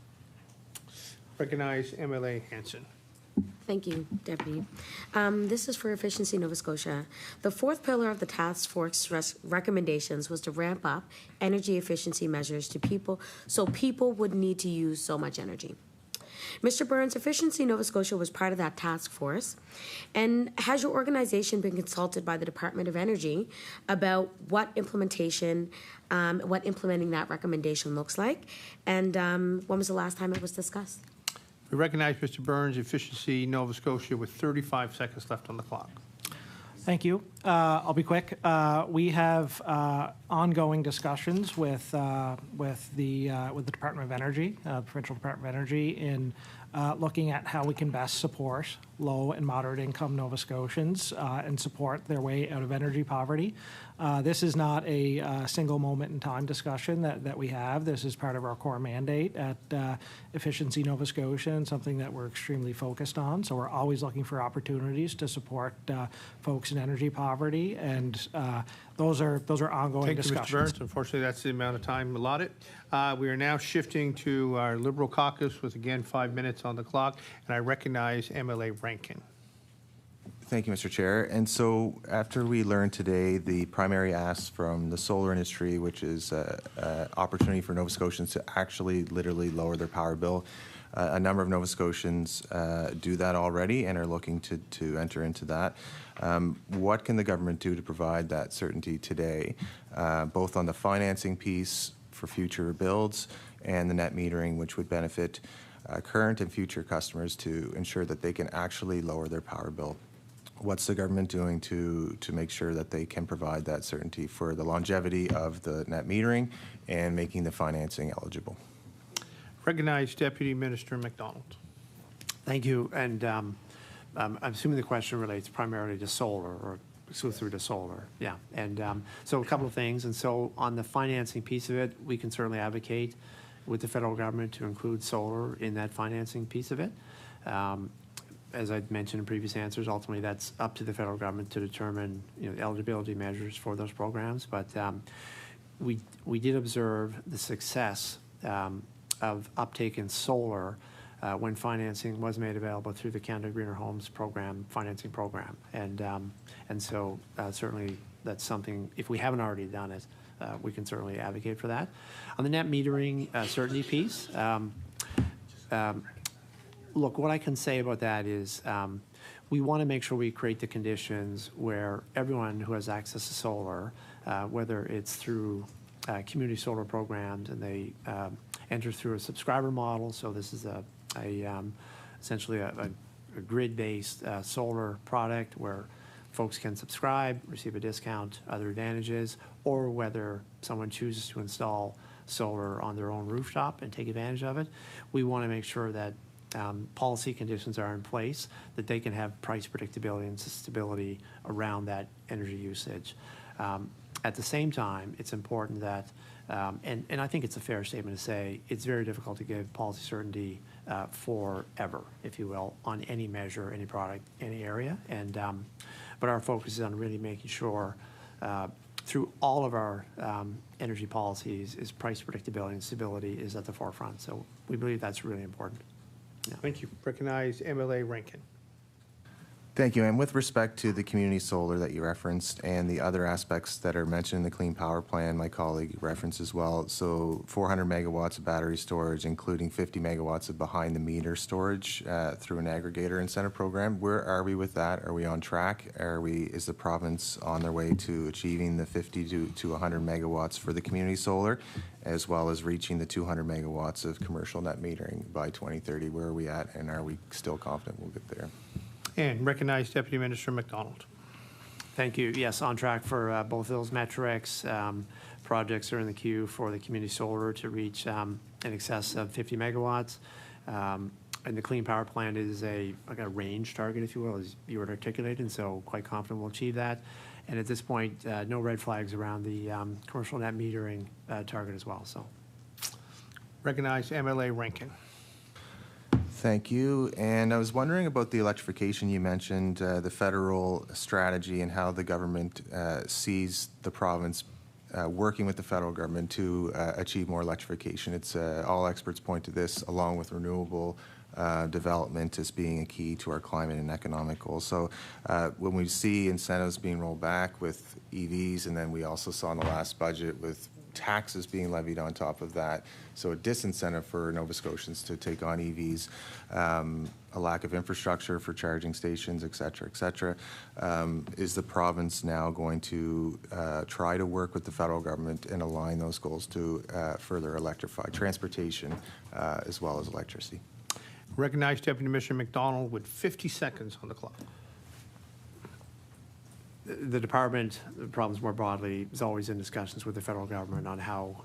Recognize MLA Hanson. Thank you, Deputy. This is for Efficiency Nova Scotia. The fourth pillar of the task force recommendations was to ramp up energy efficiency measures to people, so people would need to use so much energy. Mr. Burns, Efficiency Nova Scotia was part of that task force. And has your organization been consulted by the Department of Energy about what implementing that recommendation looks like? And when was the last time it was discussed? We recognize Mr. Burns, Efficiency Nova Scotia, with 35 seconds left on the clock. Thank you. I'll be quick. We have ongoing discussions with the Department of Energy, Provincial Department of Energy, in looking at how we can best support low and moderate income Nova Scotians and support their way out of energy poverty. This is not a single moment in time discussion that we have. This is part of our core mandate at Efficiency Nova Scotia and something that we're extremely focused on. So we're always looking for opportunities to support folks in energy poverty, and those are ongoing discussions. Thank you, Mr. Burns. Unfortunately, that's the amount of time allotted. We are now shifting to our Liberal caucus with, again, 5 minutes on the clock, and I recognize MLA Rankin. Thank you, Mr. Chair. And so after we learned today the primary ask from the solar industry, which is an opportunity for Nova Scotians to actually literally lower their power bill, a number of Nova Scotians do that already and are looking to enter into that. What can the government do to provide that certainty today, both on the financing piece for future builds and the net metering, which would benefit current and future customers to ensure that they can actually lower their power bill? What's the government doing to make sure that they can provide that certainty for the longevity of the net metering and making the financing eligible? Recognize Deputy Minister MacDonald. Thank you. And I'm assuming the question relates primarily to solar or exclusively to solar. Yeah. And so a couple of things. And so on the financing piece of it, we can certainly advocate with the federal government to include solar in that financing piece of it. As I mentioned in previous answers, ultimately that's up to the federal government to determine eligibility measures for those programs. But we did observe the success of uptake in solar when financing was made available through the Canada Greener Homes program, financing program. And so certainly that's something, if we haven't already done it, we can certainly advocate for that. On the net metering certainty piece, look, what I can say about that is we want to make sure we create the conditions where everyone who has access to solar, whether it's through community solar programs and they enter through a subscriber model, so this is essentially a grid-based solar product where folks can subscribe, receive a discount, other advantages, or whether someone chooses to install solar on their own rooftop and take advantage of it. We want to make sure that policy conditions are in place that they can have price predictability and stability around that energy usage. At the same time, it's important that, and I think it's a fair statement to say, it's very difficult to give policy certainty forever, if you will, on any measure, any product, any area. And but our focus is on really making sure through all of our energy policies is price predictability and stability is at the forefront. So we believe that's really important. Yeah. Thank you. Recognize MLA Rankin. Thank you. And with respect to the community solar that you referenced and the other aspects that are mentioned in the Clean Power Plan, my colleague referenced as well. So 400 megawatts of battery storage, including 50 megawatts of behind the meter storage through an aggregator incentive program. Where are we with that? Are we on track? Is the province on their way to achieving the 50 to 100 megawatts for the community solar, as well as reaching the 200 megawatts of commercial net metering by 2030? Where are we at, and are we still confident we'll get there? And recognize Deputy Minister MacDonald. Thank you. Yes, on track for both those metrics. Projects are in the queue for the community solar to reach in excess of 50 megawatts. And the Clean Power Plan is like a range target, if you will, as you were articulated, and so quite confident we'll achieve that. And at this point, no red flags around the commercial net metering target as well. So, recognize MLA Rankin. Thank you. And I was wondering about the electrification. You mentioned the federal strategy and how the government sees the province working with the federal government to achieve more electrification. It's all experts point to this, along with renewable development as being a key to our climate and economic goals. So when we see incentives being rolled back with EVs, and then we also saw in the last budget with taxes being levied on top of that, so a disincentive for Nova Scotians to take on EVs, a lack of infrastructure for charging stations, et cetera, is the province now going to try to work with the federal government and align those goals to further electrify transportation as well as electricity? Recognize Deputy Minister MacDonald with 50 seconds on the clock. The department, the province more broadly, is always in discussions with the federal government on how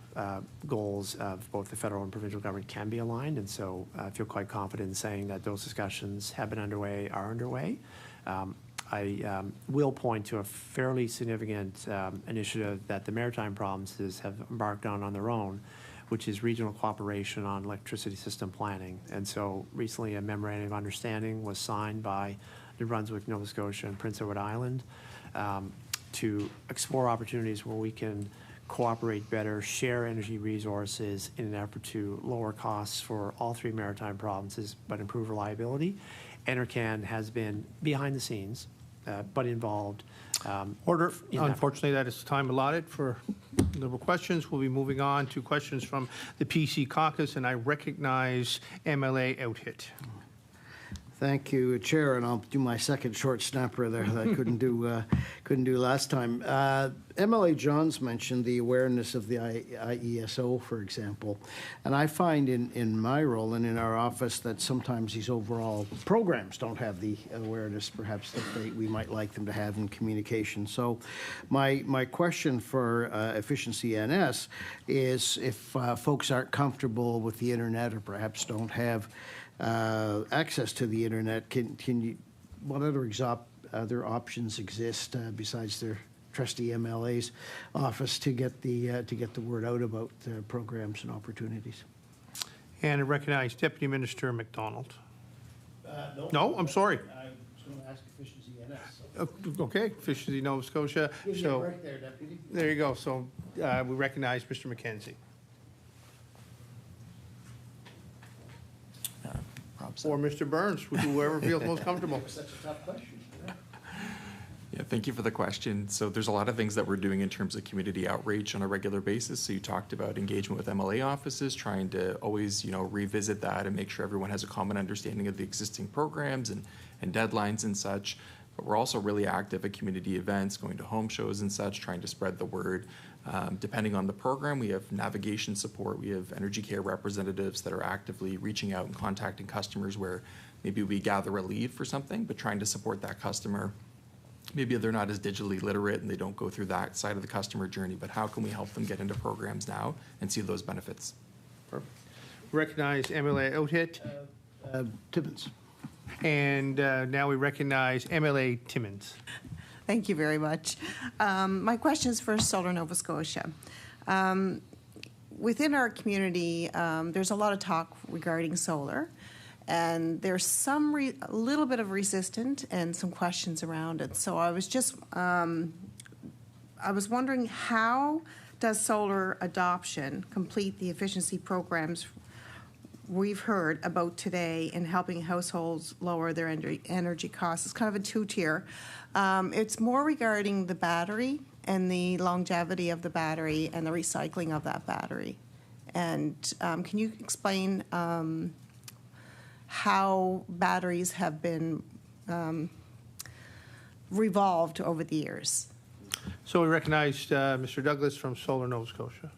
goals of both the federal and provincial government can be aligned, and so I feel quite confident in saying that those discussions have been underway, are underway. I will point to a fairly significant initiative that the maritime provinces have embarked on their own, which is regional cooperation on electricity system planning. And so recently a memorandum of understanding was signed by New Brunswick, Nova Scotia, and Prince Edward Island to explore opportunities where we can cooperate better, share energy resources in an effort to lower costs for all three maritime provinces, but improve reliability. NRCan has been behind the scenes, but involved. Order. Unfortunately, that is the time allotted for Liberal questions. We'll be moving on to questions from the PC Caucus, and I recognize MLA Outhit. Thank you, Chair, and I'll do my second short snapper there that I couldn't do last time. MLA Johns mentioned the awareness of the IESO, for example, and I find in my role and in our office that sometimes these overall programs don't have the awareness, perhaps, that we might like them to have in communication. So, my question for Efficiency NS is if folks aren't comfortable with the internet or perhaps don't have access to the internet, can you, what other options exist besides their trusty MLA's office to get the word out about programs and opportunities? And I recognize Deputy Minister MacDonald. No, I'm sorry. I was going to ask Efficiency NS. So. Okay, Efficiency Nova Scotia. So right there, Deputy. There you go. So we recognize Mr. MacKenzie. Or Mr. Burns, whoever feels most comfortable. Such a tough question. Yeah, thank you for the question. So there's a lot of things that we're doing in terms of community outreach on a regular basis. So you talked about engagement with MLA offices, trying to always, revisit that and make sure everyone has a common understanding of the existing programs and deadlines and such. But we're also really active at community events, going to home shows and such, trying to spread the word. Depending on the program, we have navigation support. We have energy care representatives that are actively reaching out and contacting customers where maybe we gather a lead for something, but trying to support that customer. Maybe they're not as digitally literate and they don't go through that side of the customer journey, but how can we help them get into programs now and see those benefits? Perfect. Recognize MLA Outhit. Timmins. And now we recognize MLA Timmins. Thank you very much. My question is for Solar Nova Scotia. Within our community, there's a lot of talk regarding solar, and there's a little bit of resistance and some questions around it. So I was just, I was wondering, how does solar adoption complete the efficiency programs we've heard about today in helping households lower their energy costs? It's kind of a two-tier. It's more regarding the battery and the longevity of the battery and the recycling of that battery. And can you explain how batteries have been revolved over the years? So we recognize Mr. Douglas from Solar Nova Scotia.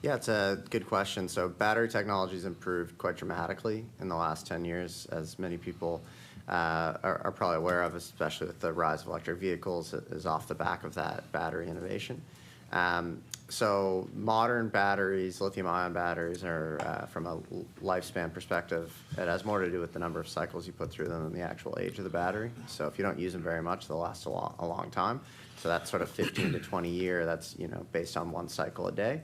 Yeah, it's a good question. So battery technology has improved quite dramatically in the last 10 years, as many people are probably aware of, especially with the rise of electric vehicles, is off the back of that battery innovation. So modern batteries, lithium-ion batteries, are from a lifespan perspective, it has more to do with the number of cycles you put through them than the actual age of the battery. So if you don't use them very much, they'll last a long time. So that's sort of 15 to 20 year. That's based on one cycle a day.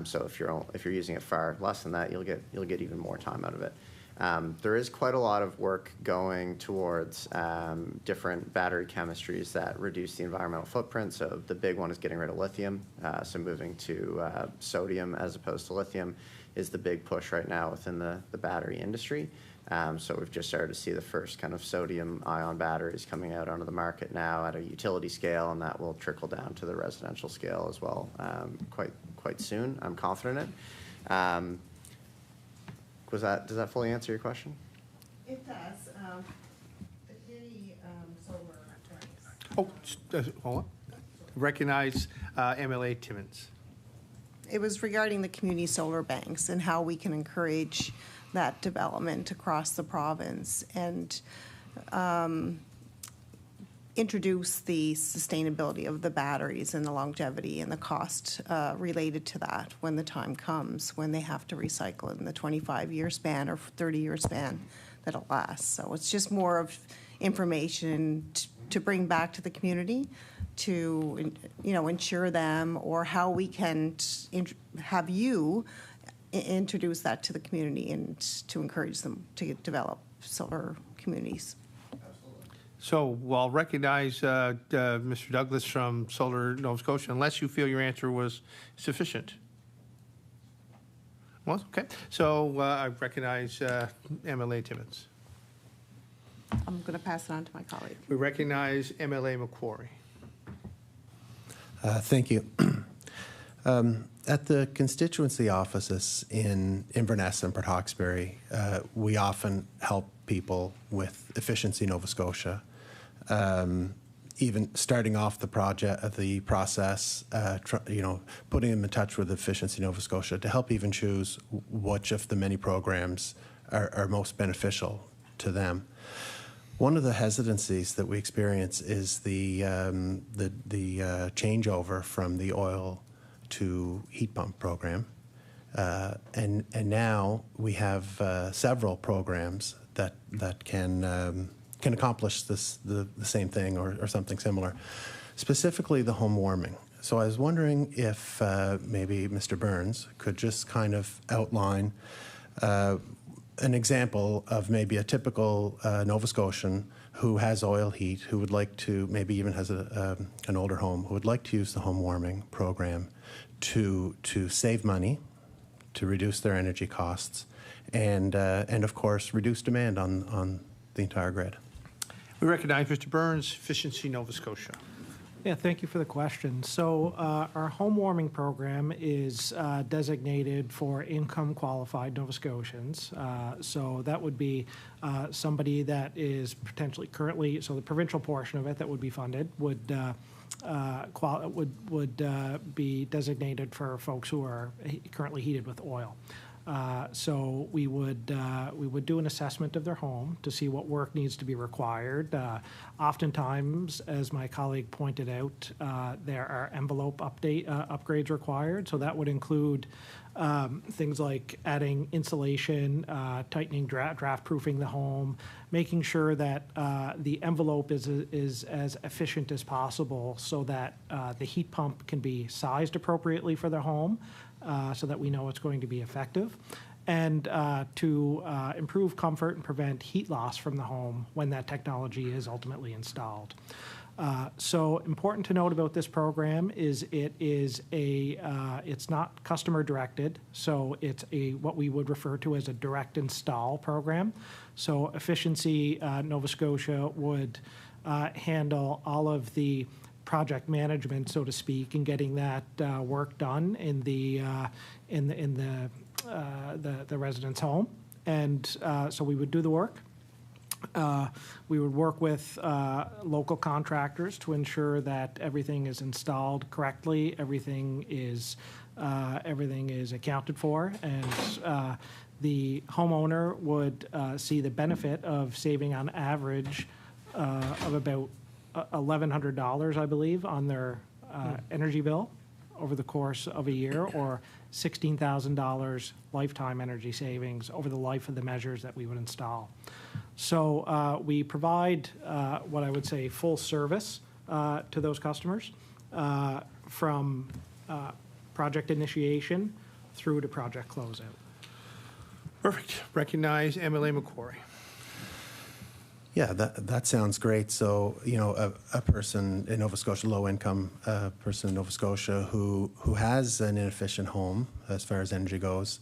So if you're using it far less than that, you'll get even more time out of it. There is quite a lot of work going towards different battery chemistries that reduce the environmental footprint. So the big one is getting rid of lithium. So moving to sodium as opposed to lithium is the big push right now within the battery industry. So we've just started to see the first kind of sodium-ion batteries coming out onto the market now at a utility scale, and that will trickle down to the residential scale as well quite soon. I'm confident in it. Does that fully answer your question? It does. The community solar Hold on. Recognize MLA Timmons. It was regarding the community solar banks and how we can encourage that development across the province and introduce the sustainability of the batteries and the longevity and the cost related to that when the time comes, when they have to recycle it in the 25-year span or 30-year span that it lasts. So it's just more of information to bring back to the community to, ensure them, or how we can have you introduce that to the community and to encourage them to develop solar communities. So I'll recognize Mr. Douglas from Solar Nova Scotia, unless you feel your answer was sufficient. Well, okay. So I recognize MLA Timmons. I'm going to pass it on to my colleague. We recognize MLA Macquarie. Thank you. At the constituency offices in Inverness and Port Hawkesbury, we often help people with Efficiency Nova Scotia. Even starting off the process, putting them in touch with Efficiency Nova Scotia to help even choose which of the many programs are most beneficial to them. One of the hesitancies that we experience is the changeover from the oil to heat pump program, and now we have several programs that can accomplish the same thing or something similar, specifically the home warming. So I was wondering if maybe Mr. Burns could just kind of outline an example of maybe a typical Nova Scotian who has oil heat, who would like to, maybe even has an older home, who would like to use the home warming program to save money, to reduce their energy costs, and of course reduce demand on the entire grid. We recognize Mr. Burns, Efficiency Nova Scotia. Yeah, thank you for the question. So our home warming program is designated for income qualified Nova Scotians. So that would be somebody that is potentially currently, so the provincial portion of it that would be funded would be designated for folks who are currently heated with oil. So we would do an assessment of their home to see what work needs to be required. Oftentimes, as my colleague pointed out, there are envelope upgrades required. So that would include things like adding insulation, tightening draft proofing the home, making sure that the envelope is as efficient as possible so that the heat pump can be sized appropriately for the home. So that we know it's going to be effective, and to improve comfort and prevent heat loss from the home when that technology is ultimately installed. So important to note about this program is it's not customer directed, so it's what we would refer to as a direct install program. So Efficiency Nova Scotia would handle all of the project management, so to speak, and getting that work done in the resident's home, and so we would do the work. We would work with local contractors to ensure that everything is installed correctly, everything is accounted for, and the homeowner would see the benefit of saving on average of about $1,100, I believe, on their energy bill over the course of a year, or $16,000 lifetime energy savings over the life of the measures that we would install. So we provide what I would say full service to those customers from project initiation through to project closeout. Perfect. Recognize MLA McQuarrie. Yeah, that sounds great. So, you know, a person in Nova Scotia, low-income person in Nova Scotia who has an inefficient home as far as energy goes,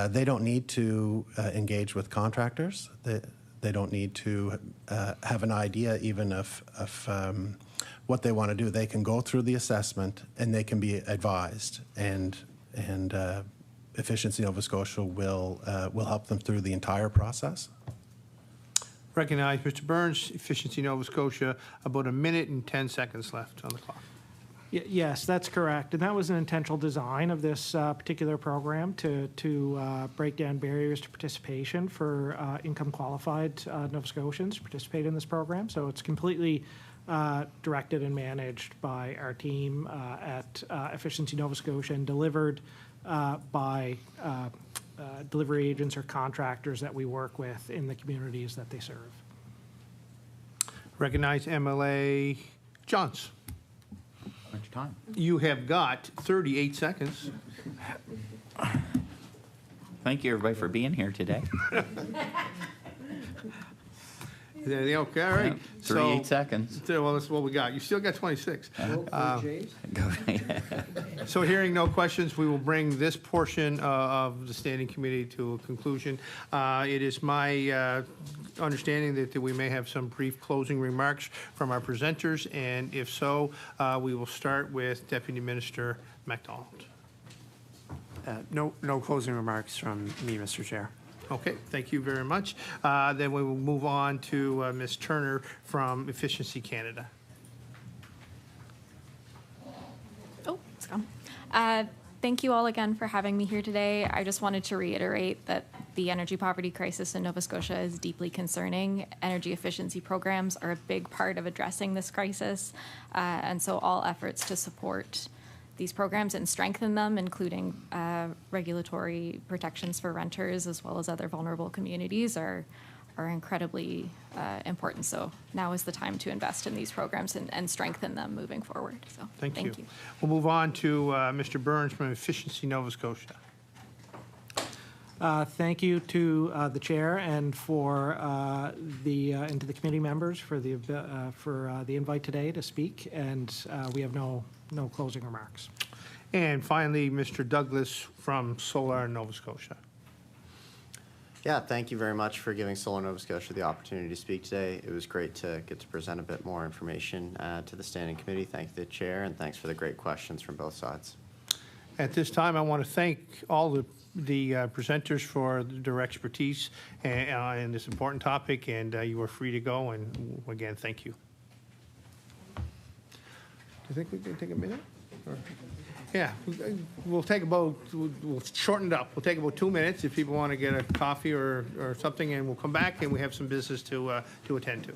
they don't need to engage with contractors. They don't need to have an idea even of what they want to do. They can go through the assessment and they can be advised, and Efficiency Nova Scotia will help them through the entire process. Recognize Mr. Burns, Efficiency Nova Scotia, about 1 minute and 10 seconds left on the clock. Yes, that's correct. And that was an intentional design of this particular program to break down barriers to participation for income qualified Nova Scotians to participate in this program. So it's completely directed and managed by our team at Efficiency Nova Scotia and delivered by delivery agents or contractors that we work with in the communities that they serve. Recognize MLA Johns. Much time. You have got 38 seconds. Thank you, everybody, for being here today. Okay, all right. 38 seconds. Well, that's what we got. You still got 26. Go So hearing no questions, we will bring this portion of the standing committee to a conclusion. It is my understanding that we may have some brief closing remarks from our presenters, and if so, we will start with Deputy Minister MacDonald. No closing remarks from me, Mr. Chair. Okay, thank you very much. Then we will move on to Ms. Turner from Efficiency Canada. Oh, it's gone. Thank you all again for having me here today. I just wanted to reiterate that the energy poverty crisis in Nova Scotia is deeply concerning. Energy efficiency programs are a big part of addressing this crisis, and so all efforts to support these programs and strengthen them, including regulatory protections for renters as well as other vulnerable communities, are incredibly important. So now is the time to invest in these programs and strengthen them moving forward. So thank you. We'll move on to Mr. Burns from Efficiency Nova Scotia. Thank you to the chair and for and to the committee members for the invite today to speak. And we have no closing remarks. And finally, Mr. Douglas from Solar Nova Scotia. Yeah, thank you very much for giving Solar Nova Scotia the opportunity to speak today. It was great to get to present a bit more information to the standing committee. Thank the chair, and thanks for the great questions from both sides. At this time, I want to thank all the presenters for their expertise in this important topic, and you are free to go. And again, thank you. Do you think we can take a minute? Or? Yeah, we'll shorten it up. We'll take about 2 minutes if people want to get a coffee or something, and we'll come back and we have some business to attend to.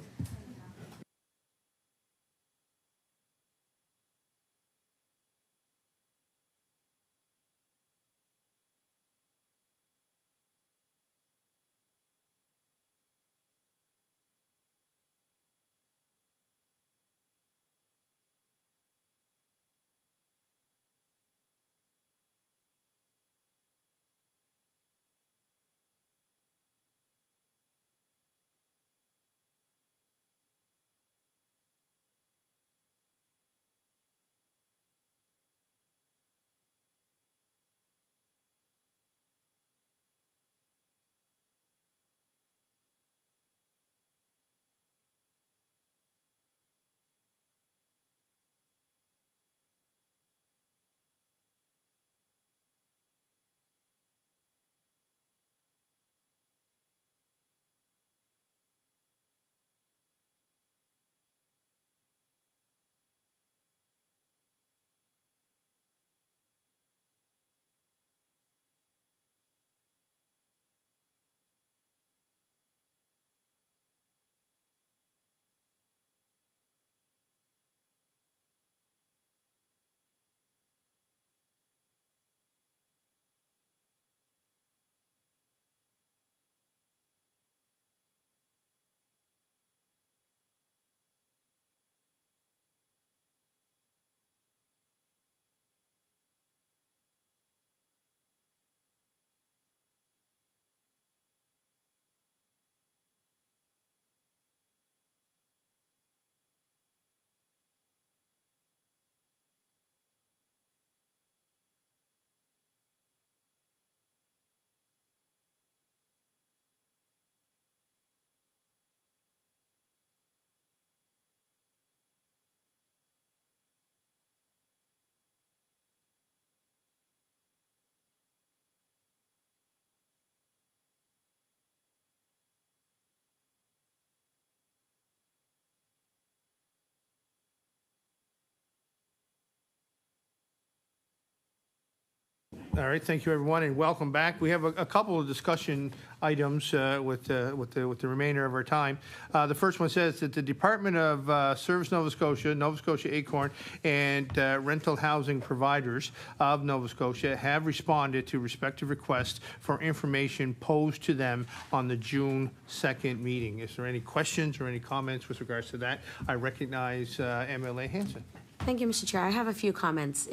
All right, thank you, everyone, and welcome back. We have a couple of discussion items with the remainder of our time. The first one says that the Department of Service Nova Scotia Acorn, and rental housing providers of Nova Scotia have responded to respective requests for information posed to them on the June 2nd meeting. Is there any questions or any comments with regards to that? I recognize MLA Hanson. Thank you, Mr. Chair. I have a few comments.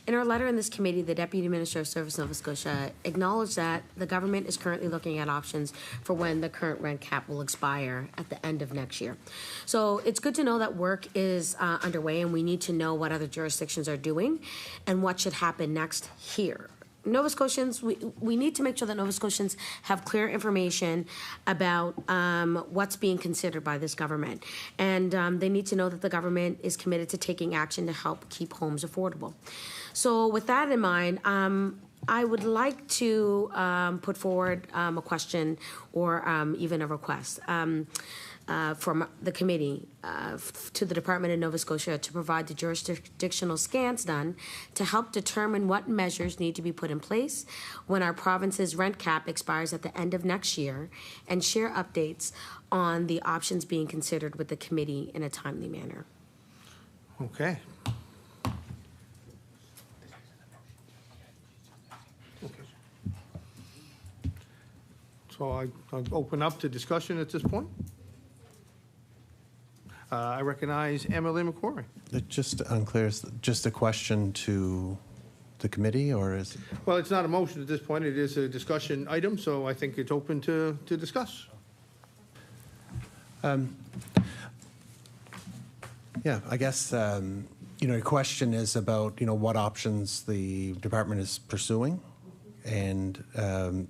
In our letter in this committee, the Deputy Minister of Service Nova Scotia acknowledged that the government is currently looking at options for when the current rent cap will expire at the end of next year. So it's good to know that work is underway, and we need to know what other jurisdictions are doing and what should happen next here. Nova Scotians, we need to make sure that Nova Scotians have clear information about what's being considered by this government. And they need to know that the government is committed to taking action to help keep homes affordable. So with that in mind, I would like to put forward a question or even a request from the committee to the Department of Nova Scotia to provide the jurisdictional scans done to help determine what measures need to be put in place when our province's rent cap expires at the end of next year, and share updates on the options being considered with the committee in a timely manner. Okay. So I'll open up to discussion at this point. I recognize MLA McCormick. Just unclear, is just a question to the committee, or is? Well, it's not a motion at this point. It is a discussion item, so I think it's open to discuss. Yeah, I guess, your question is about, what options the department is pursuing, and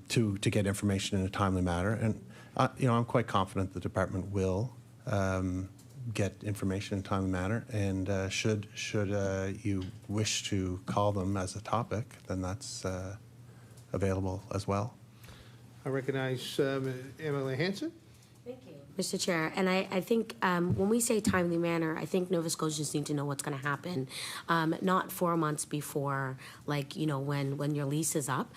to get information in a timely manner. And, I'm quite confident the department will get information in a timely manner. And should you wish to call them as a topic, then that's available as well. I recognize MLA Hanson. Thank you, Mr. Chair. And I think when we say timely manner, I think Nova Scotians need to know what's going to happen, not 4 months before, when your lease is up,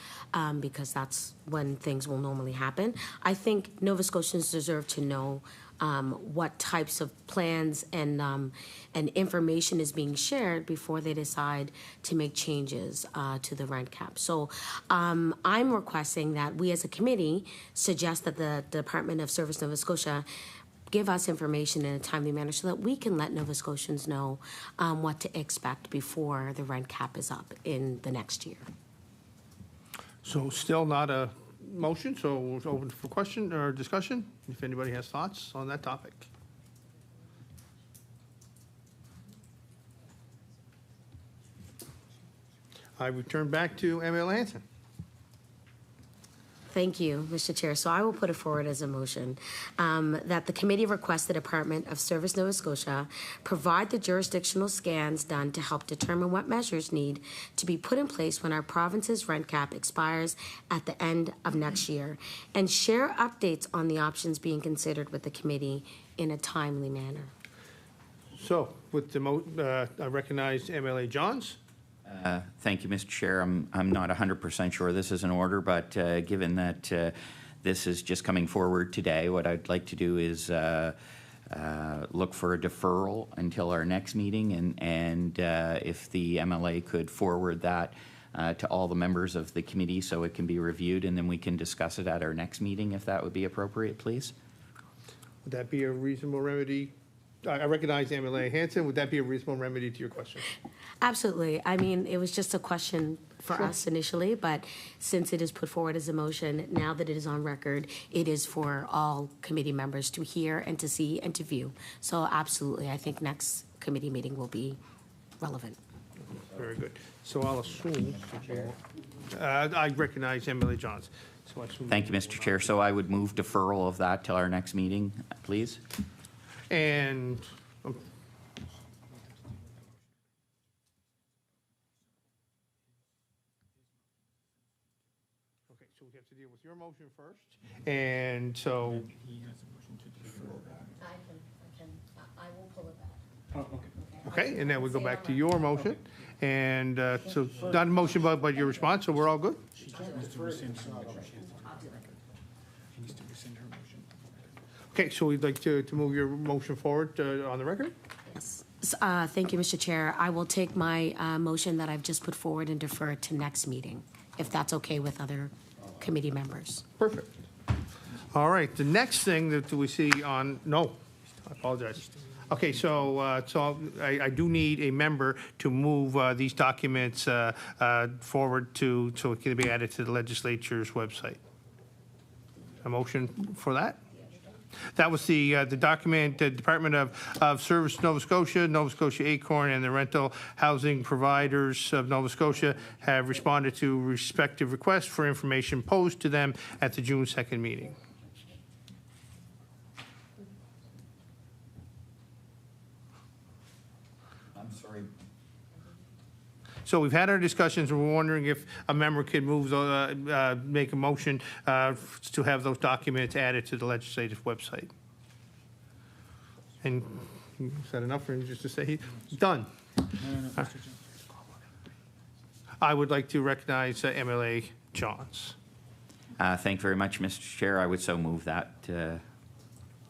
because that's when things will normally happen. I think Nova Scotians deserve to know what types of plans and information is being shared before they decide to make changes to the rent cap. So I'm requesting that we as a committee suggest that the Department of Service Nova Scotia give us information in a timely manner so that we can let Nova Scotians know what to expect before the rent cap is up in the next year. So still not a motion, so it's open for question or discussion, if anybody has thoughts on that topic. I return back to MLA Hanson. Thank you, Mr. Chair. So I will put it forward as a motion that the committee requests the Department of Service Nova Scotia provide the jurisdictional scans done to help determine what measures need to be put in place when our province's rent cap expires at the end of next year, and share updates on the options being considered with the committee in a timely manner. So with the I recognize MLA Johns. Thank you, Mr. Chair. I'm not 100% sure this is in order, but given that this is just coming forward today, what I'd like to do is look for a deferral until our next meeting, and if the MLA could forward that to all the members of the committee so it can be reviewed, and then we can discuss it at our next meeting, if that would be appropriate, please. Would that be a reasonable remedy? I recognize MLA Hanson. Would that be a reasonable remedy to your question? Absolutely. I mean, it was just a question for us initially, but since it is put forward as a motion, now that it is on record, it is for all committee members to hear and to see and to view. So absolutely, I think next committee meeting will be relevant. Very good. So I'll assume, I recognize MLA Johns. So Thank you, Mr. Chair. So I would move deferral of that till our next meeting, please. And um, okay, so we have to deal with your motion first. And so I will pull it back. okay, and then we go back to your motion. And so not a motion, but your response, so we're all good? Okay, so we'd like to move your motion forward on the record? Yes. Thank you, Mr. Chair. I will take my motion that I've just put forward and defer it to next meeting, if that's okay with other committee members. Perfect. All right, the next thing that we see on, no, I apologize. Okay, so I do need a member to move these documents forward so it can be added to the legislature's website. A motion for that? That was the document, the Department of Service Nova Scotia Acorn, and the rental housing providers of Nova Scotia have responded to respective requests for information posed to them at the June 2nd meeting. I'm sorry. So we've had our discussions, and we're wondering if a member could move, make a motion to have those documents added to the legislative website. And is that enough for him just to say done? I would like to recognize MLA Johns. Thank you very much, Mr. Chair. I would so move that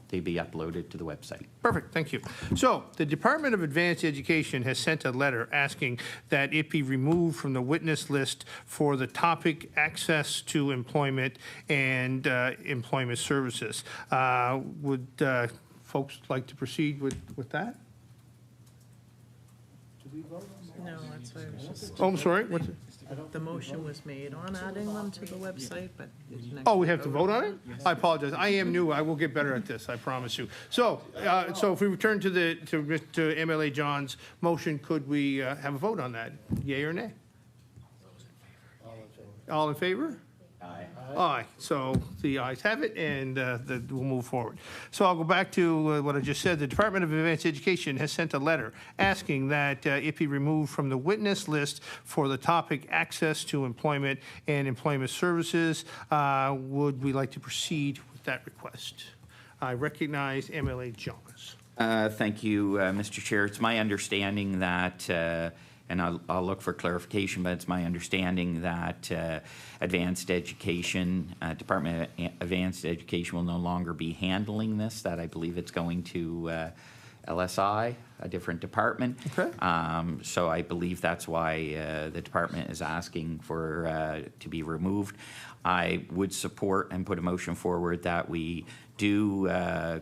they be uploaded to the website. Perfect, thank you. So the Department of Advanced Education has sent a letter asking that it be removed from the witness list for the topic access to employment and employment services. Would folks like to proceed with that? No, that's what I was just. Oh, I'm sorry, what's it? The motion was made on adding them to the website, but. Oh, we have to vote on it? I apologize. I am new. I will get better at this, I promise you. So, so if we return to MLA John's motion, could we have a vote on that? Yay or nay? All in favor? Aye. Aye. So the ayes have it, and we'll move forward. So I'll go back to what I just said. The Department of Advanced Education has sent a letter asking that it be removed from the witness list for the topic access to employment and employment services. Would we like to proceed with that request? I recognize MLA Jones. Thank you, Mr. Chair. It's my understanding that and I'll look for clarification, but it's my understanding that Advanced Education, Department of Advanced Education will no longer be handling this, that I believe it's going to LSI, a different department. Okay. So I believe that's why the department is asking for to be removed. I would support and put a motion forward that we do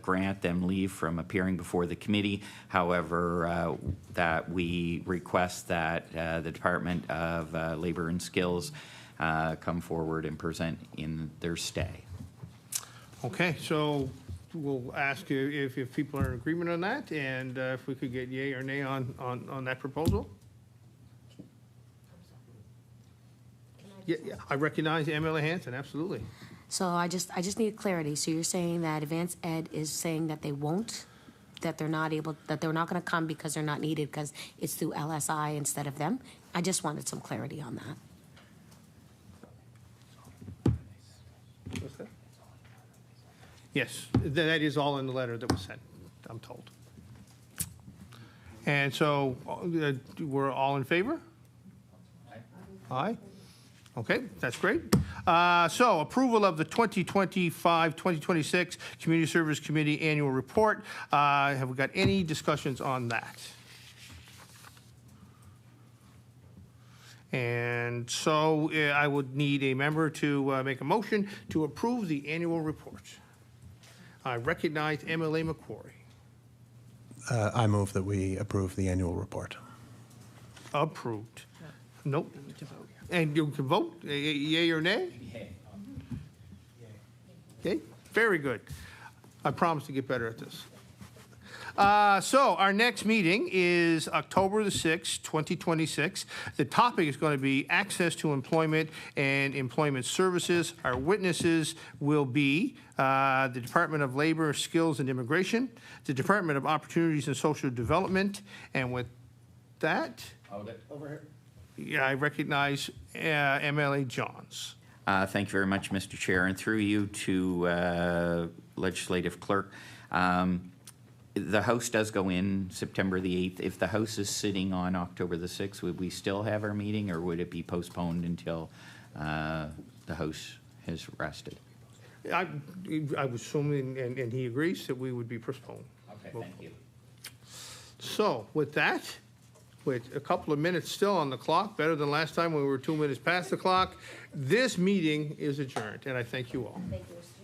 grant them leave from appearing before the committee. However, that we request that the Department of Labor and Skills come forward and present in their stay. Okay, so we'll ask you if people are in agreement on that, and if we could get yay or nay on that proposal. Yeah, I recognize MLA Hanson, absolutely. So I just need clarity. So you're saying that Advanced Ed is saying that they won't, that they're not able, that they're not going to come because they're not needed because it's through LSI instead of them? I just wanted some clarity on that. What's that? Yes, that is all in the letter that was sent, I'm told. And so we're all in favor? Aye. Okay, that's great. So approval of the 2025-2026 Community Service Committee Annual Report. Have we got any discussions on that? And so I would need a member to make a motion to approve the annual report. I recognize MLA McQuarrie. I move that we approve the annual report. Approved. Nope. And you can vote, yay or nay? Yay. Okay, very good. I promise to get better at this. So our next meeting is October the 6th, 2026. The topic is going to be access to employment and employment services. Our witnesses will be the Department of Labor, Skills and Immigration, the Department of Opportunities and Social Development, and with that, over here. Yeah, I recognize MLA Johns. Thank you very much, Mr. Chair, and through you to Legislative Clerk. the House does go in September the 8th. If the House is sitting on October the 6th, would we still have our meeting, or would it be postponed until the House has rested? I was assuming, and he agrees, that we would be postponed. Okay, thank you. So with that, with a couple of minutes still on the clock, better than last time when we were 2 minutes past the clock, this meeting is adjourned, and I thank you all. Thank you, Mr. Chair.